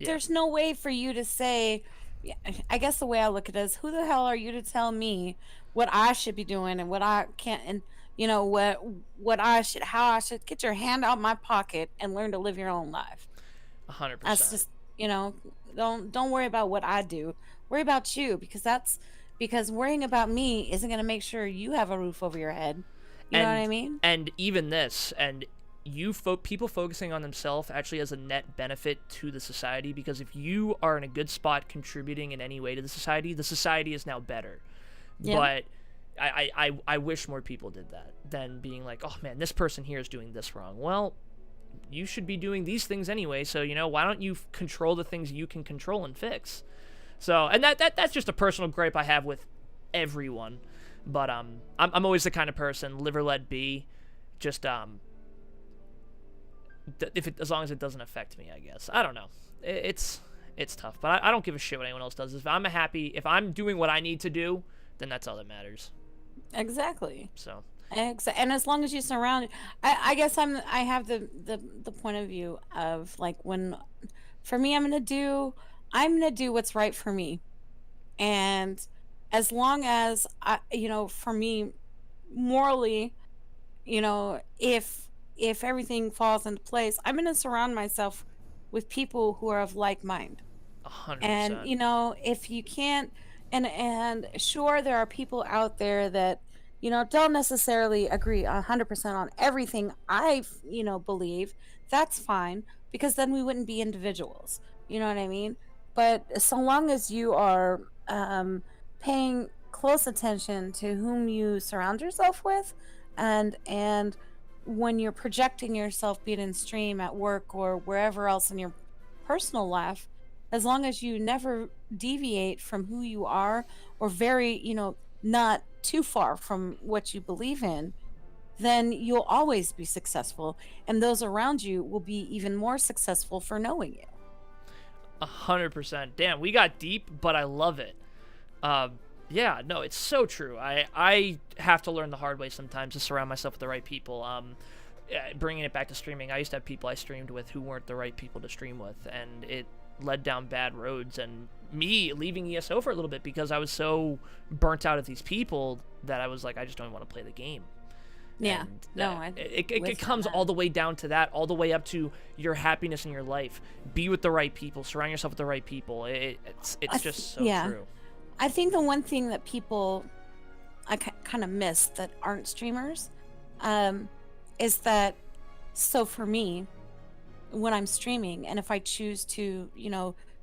Speaker 3: there's no way for you to say yeah, I guess the way I look at it is, who the hell are you to tell me what I should be doing and what I can't, and what I should, how I should. Get your hand out my pocket and learn to live your own life. That's
Speaker 2: 100%.
Speaker 3: just, you know, don't worry about what I do. Worry about you, because worrying about me isn't going to make sure you have a roof over your head. You know what I
Speaker 2: and
Speaker 3: mean?
Speaker 2: and even this, and people focusing on themselves actually has a net benefit to the society, because if you are in a good spot contributing in any way to the society is now better.
Speaker 3: Yeah.
Speaker 2: But I wish more people did that than being like, oh man, this person here is doing this wrong. Well, you should be doing these things anyway, so why don't you control the things you can control and fix. So, and that's just a personal gripe I have with everyone. But I'm always the kind of person, live or let be. Just as long as it doesn't affect me, I guess. I don't know. It's tough, but I don't give a shit what anyone else does. If I'm doing what I need to do, then that's all that matters.
Speaker 3: Exactly.
Speaker 2: So.
Speaker 3: And as long as you surround, I guess I have the point of view of, like, when, for me, I'm gonna do what's right for me, and as long as for me, morally, if everything falls into place, I'm gonna surround myself with people who are of like mind.
Speaker 2: 100%.
Speaker 3: And if you can't, and sure, there are people out there that don't necessarily agree 100% on everything I believe. That's fine, because then we wouldn't be individuals. You know what I mean? But so long as you are paying close attention to whom you surround yourself with, and when you're projecting yourself, be it in stream, at work, or wherever else in your personal life, as long as you never deviate from who you are, or very, not too far from what you believe in, then you'll always be successful, and those around you will be even more successful for knowing you.
Speaker 2: 100%. Damn, we got deep, but I love it. Yeah, no, it's so true. I have to learn the hard way sometimes to surround myself with the right people. Bringing it back to streaming, I used to have people I streamed with who weren't the right people to stream with, and it led down bad roads, and me leaving ESO for a little bit because I was so burnt out of these people that I was like, I just don't want to play the game.
Speaker 3: Yeah.
Speaker 2: And,
Speaker 3: No,
Speaker 2: it comes all the way down to that, all the way up to your happiness in your life. Be with the right people, surround yourself with the right people. It's just so true.
Speaker 3: I think the one thing that people kind of miss that aren't streamers is that, so for me, when I'm streaming, and if I choose to,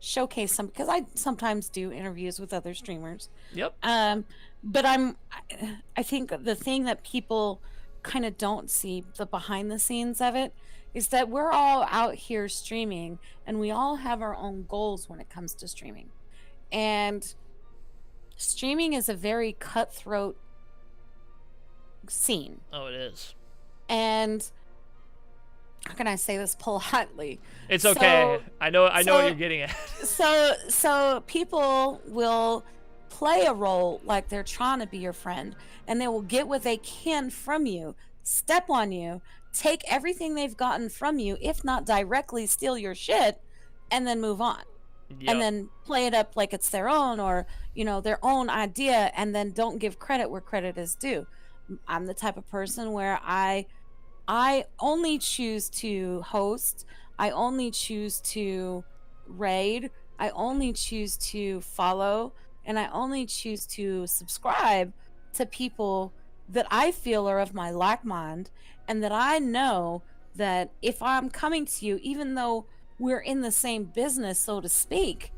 Speaker 3: showcase some, because I sometimes do interviews with other streamers.
Speaker 2: Yep.
Speaker 3: But I think the thing that people kind of don't see, the behind the scenes of it, is that we're all out here streaming, and we all have our own goals when it comes to streaming. And streaming is a very cutthroat scene.
Speaker 2: Oh, it is.
Speaker 3: And how can I say this politely?
Speaker 2: It's okay. I know what you're getting at.
Speaker 3: So people will play a role like they're trying to be your friend, and they will get what they can from you, step on you, take everything they've gotten from you, if not directly steal your shit, and then move on.
Speaker 2: Yep.
Speaker 3: And then play it up like it's their own, or their own idea, and then don't give credit where credit is due. I'm the type of person where I only choose to host, I only choose to raid, I only choose to follow, and I only choose to subscribe to people that I feel are of my like mind, and that I know that if I'm coming to you, even though we're in the same business, so to speak,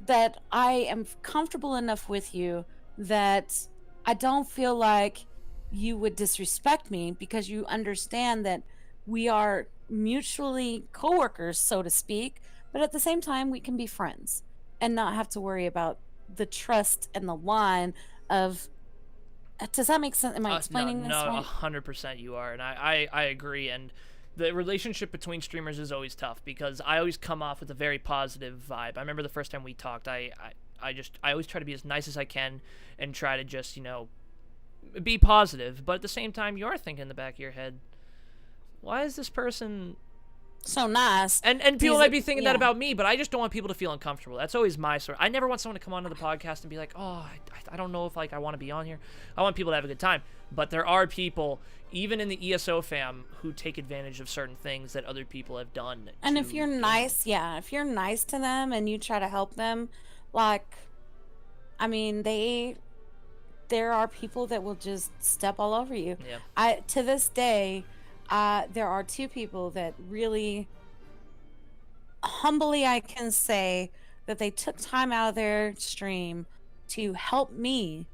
Speaker 3: that I am comfortable enough with you that I don't feel like you would disrespect me, because you understand that we are mutually coworkers, so to speak, but at the same time we can be friends and not have to worry about the trust and the line of, does that make sense? Am I explaining this
Speaker 2: no,
Speaker 3: right?
Speaker 2: 100% you are, and I agree. And the relationship between streamers is always tough, because I always come off with a very positive vibe. I remember the first time we talked, I always try to be as nice as I can and try to just be positive, but at the same time you are thinking in the back of your head, why is this person
Speaker 3: so nice.
Speaker 2: And people might be thinking that
Speaker 3: yeah.
Speaker 2: about me, but I just don't want people to feel uncomfortable. That's always my sort. I never want someone to come onto the podcast and be like, "Oh, I don't know if like I want to be on here." I want people to have a good time. But there are people, even in the ESO fam, who take advantage of certain things that other people have done.
Speaker 3: And if you're nice, yeah, if you're nice to them and you try to help them, like, I mean, there are people that will just step all over you.
Speaker 2: Yeah.
Speaker 3: To this day, there are two people that really humbly I can say that they took time out of their stream to help me,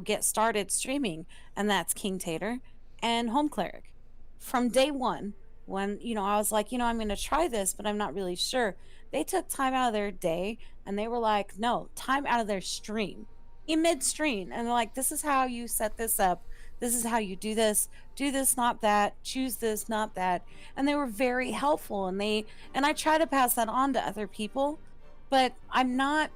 Speaker 3: get started streaming, and that's King Tater and Home Cleric. From day one, when I was like, I'm going to try this, but I'm not really sure. They took time out of their day, and they were like, no, time out of their stream, in mid-stream, and they're like, this is how you set this up. This is how you do this, not that, choose this, not that. And they were very helpful, and I try to pass that on to other people, but I'm not,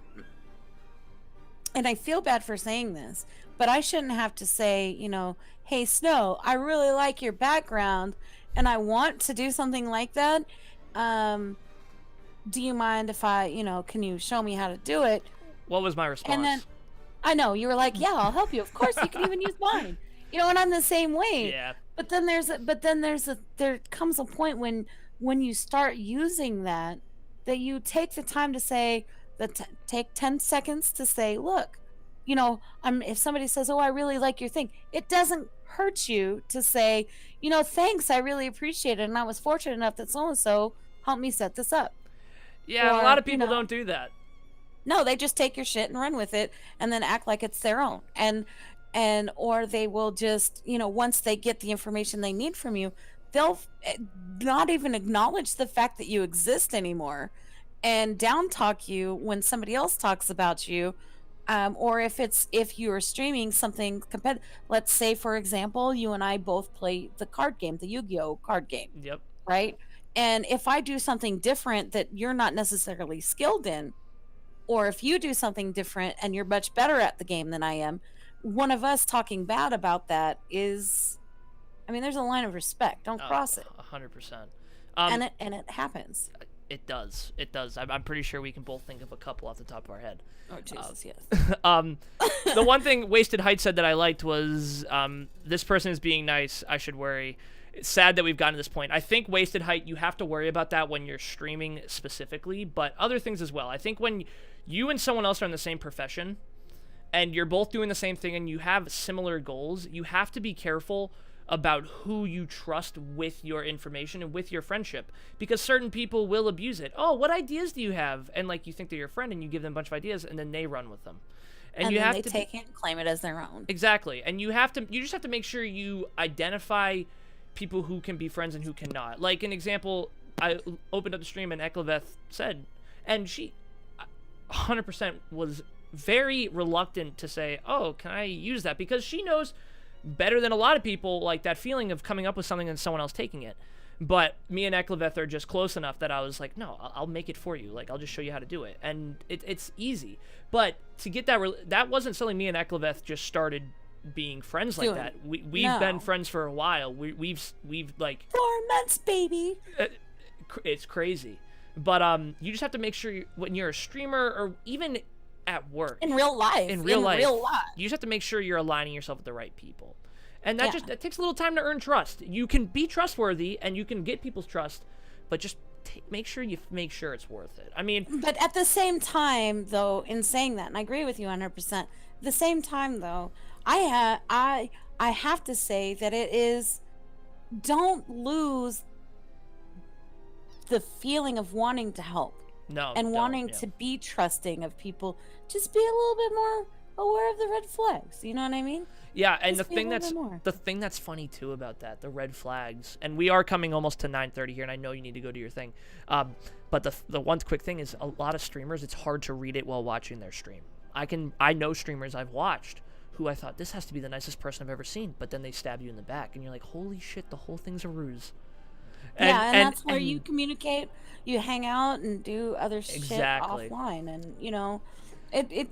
Speaker 3: and I feel bad for saying this, but I shouldn't have to say, hey, Snow, I really like your background and I want to do something like that. Do you mind if can you show me how to do it?
Speaker 2: What was my response?
Speaker 3: And then I know you were like, yeah, I'll help you. Of course, you can even use mine. And I'm the same way.
Speaker 2: Yeah.
Speaker 3: But then there comes a point when you start using that you take the time to say take 10 seconds to say, look, if somebody says, oh, I really like your thing, it doesn't hurt you to say, thanks, I really appreciate it, and I was fortunate enough that so and so helped me set this up.
Speaker 2: Yeah,
Speaker 3: Or,
Speaker 2: a lot of people don't do that.
Speaker 3: No, they just take your shit and run with it and then act like it's their own. And or they will just, once they get the information they need from you, they'll not even acknowledge the fact that you exist anymore and down talk you when somebody else talks about you. Or if you're streaming something competitive, let's say, for example, you and I both play the card game, the Yu-Gi-Oh card game.
Speaker 2: Yep.
Speaker 3: Right? And if I do something different that you're not necessarily skilled in, or if you do something different and you're much better at the game than I am, one of us talking bad about that is, there's a line of respect. Don't cross it.
Speaker 2: 100%.
Speaker 3: And it happens.
Speaker 2: It does. I'm pretty sure we can both think of a couple off the top of our head.
Speaker 3: Oh, Jesus, yes.
Speaker 2: The one thing Wasted Height said that I liked was, this person is being nice, I should worry. It's sad that we've gotten to this point. I think Wasted Height, you have to worry about that when you're streaming specifically, but other things as well. I think when you and someone else are in the same profession, and you're both doing the same thing, and you have similar goals, you have to be careful about who you trust with your information and with your friendship, because certain people will abuse it. Oh, what ideas do you have? And you think they're your friend, and you give them a bunch of ideas, and then they run with them.
Speaker 3: And you then have to take it and claim it as their own.
Speaker 2: Exactly. And you just have to make sure you identify people who can be friends and who cannot. Like an example, I opened up the stream and Eclaveth said, and she 100% was very reluctant to say, oh, can I use that? Because she knows better than a lot of people, like, that feeling of coming up with something and someone else taking it. But me and Eclaveth are just close enough that I was like, no, I'll make it for you. Like, I'll just show you how to do it. And it's easy. But to get that wasn't something me and Eclaveth just started being friends like that. We've been friends for a while. We've like
Speaker 3: 4 months, baby.
Speaker 2: It's crazy. But you just have to make sure when you're a streamer or even at work,
Speaker 3: in real life,
Speaker 2: you just have to make sure you're aligning yourself with the right people. And that takes a little time to earn trust. You can be trustworthy and you can get people's trust, but just make sure it's worth it.
Speaker 3: But at the same time, though, in saying that, and I agree with you 100%. At the same time, though, I have to say that it is, don't lose the feeling of wanting to help. Wanting to be trusting of people. Just be a little bit more aware of the red flags. You know what I mean?
Speaker 2: Yeah, and the thing that's funny too about that, the red flags, and we are coming almost to 9:30 here, and I know you need to go do your thing. But the one quick thing is, a lot of streamers, it's hard to read it while watching their stream. I know streamers I've watched who I thought, this has to be the nicest person I've ever seen, but then they stab you in the back, and you're like, holy shit, the whole thing's a ruse.
Speaker 3: And that's where you communicate, you hang out and do other shit offline, and it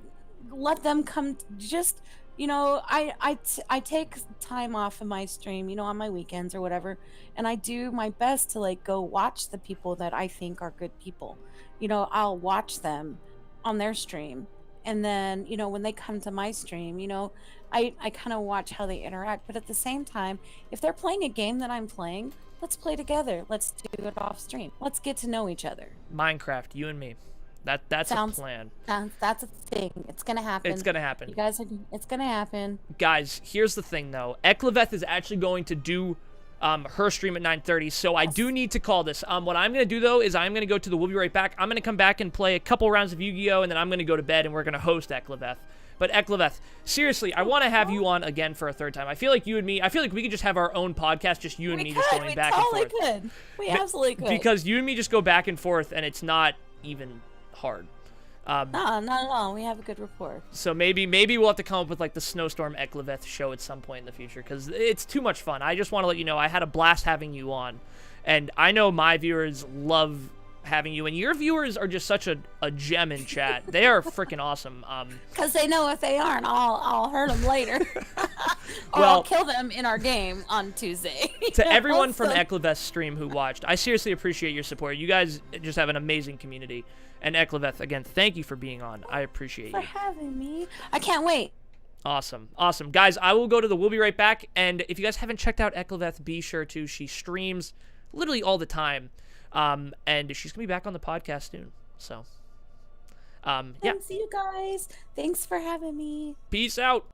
Speaker 3: let them come. Just you know, I take time off of my stream, you know, on my weekends or whatever, and I do my best to like go watch the people that I think are good people. You know, I'll watch them on their stream, and then, you know, when they come to my stream, you know, I kind of watch how they interact. But at the same time, if they're playing a game that I'm playing, let's play together. Let's do it off stream. Let's get to know each other.
Speaker 2: Minecraft, you and me. That's a plan.
Speaker 3: That's a thing. It's gonna happen.
Speaker 2: It's gonna happen.
Speaker 3: You guys are. It's gonna happen.
Speaker 2: Guys, here's the thing though. Eclaveth is actually going to do her stream at 9:30, so I do need to call this. What I'm gonna do though is I'm gonna go to the We'll Be Right Back. I'm gonna come back and play a couple rounds of Yu-Gi-Oh, and then I'm gonna go to bed and we're gonna host Eclaveth. But Eclaveth, seriously, I want to have you on again for a third time. I feel like you and me. I feel like we could just have our own podcast, just you and me, just going back and forth.
Speaker 3: We totally could. We absolutely could.
Speaker 2: Because you and me just go back and forth, and it's not even hard.
Speaker 3: No, not at all. We have a good rapport.
Speaker 2: So maybe we'll have to come up with like the Snowstorm Eclaveth show at some point in the future, because it's too much fun. I just want to let you know I had a blast having you on, and I know my viewers love having you, and your viewers are just such a gem in chat. They are freaking awesome.
Speaker 3: Because they know if they aren't, I'll hurt them later, or
Speaker 2: Well,
Speaker 3: I'll kill them in our game on Tuesday.
Speaker 2: To everyone from Eclaveth's stream who watched, I seriously appreciate your support. You guys just have an amazing community. And Eclaveth, again, thank you for being on. I appreciate you.
Speaker 3: For having me. I can't wait.
Speaker 2: Awesome. Awesome. Guys, I will go to the We'll Be Right Back. And if you guys haven't checked out Eclaveth, be sure to. She streams literally all the time. And she's going to be back on the podcast soon. So, yeah.
Speaker 3: Thanks, you guys. Thanks for having me.
Speaker 2: Peace out.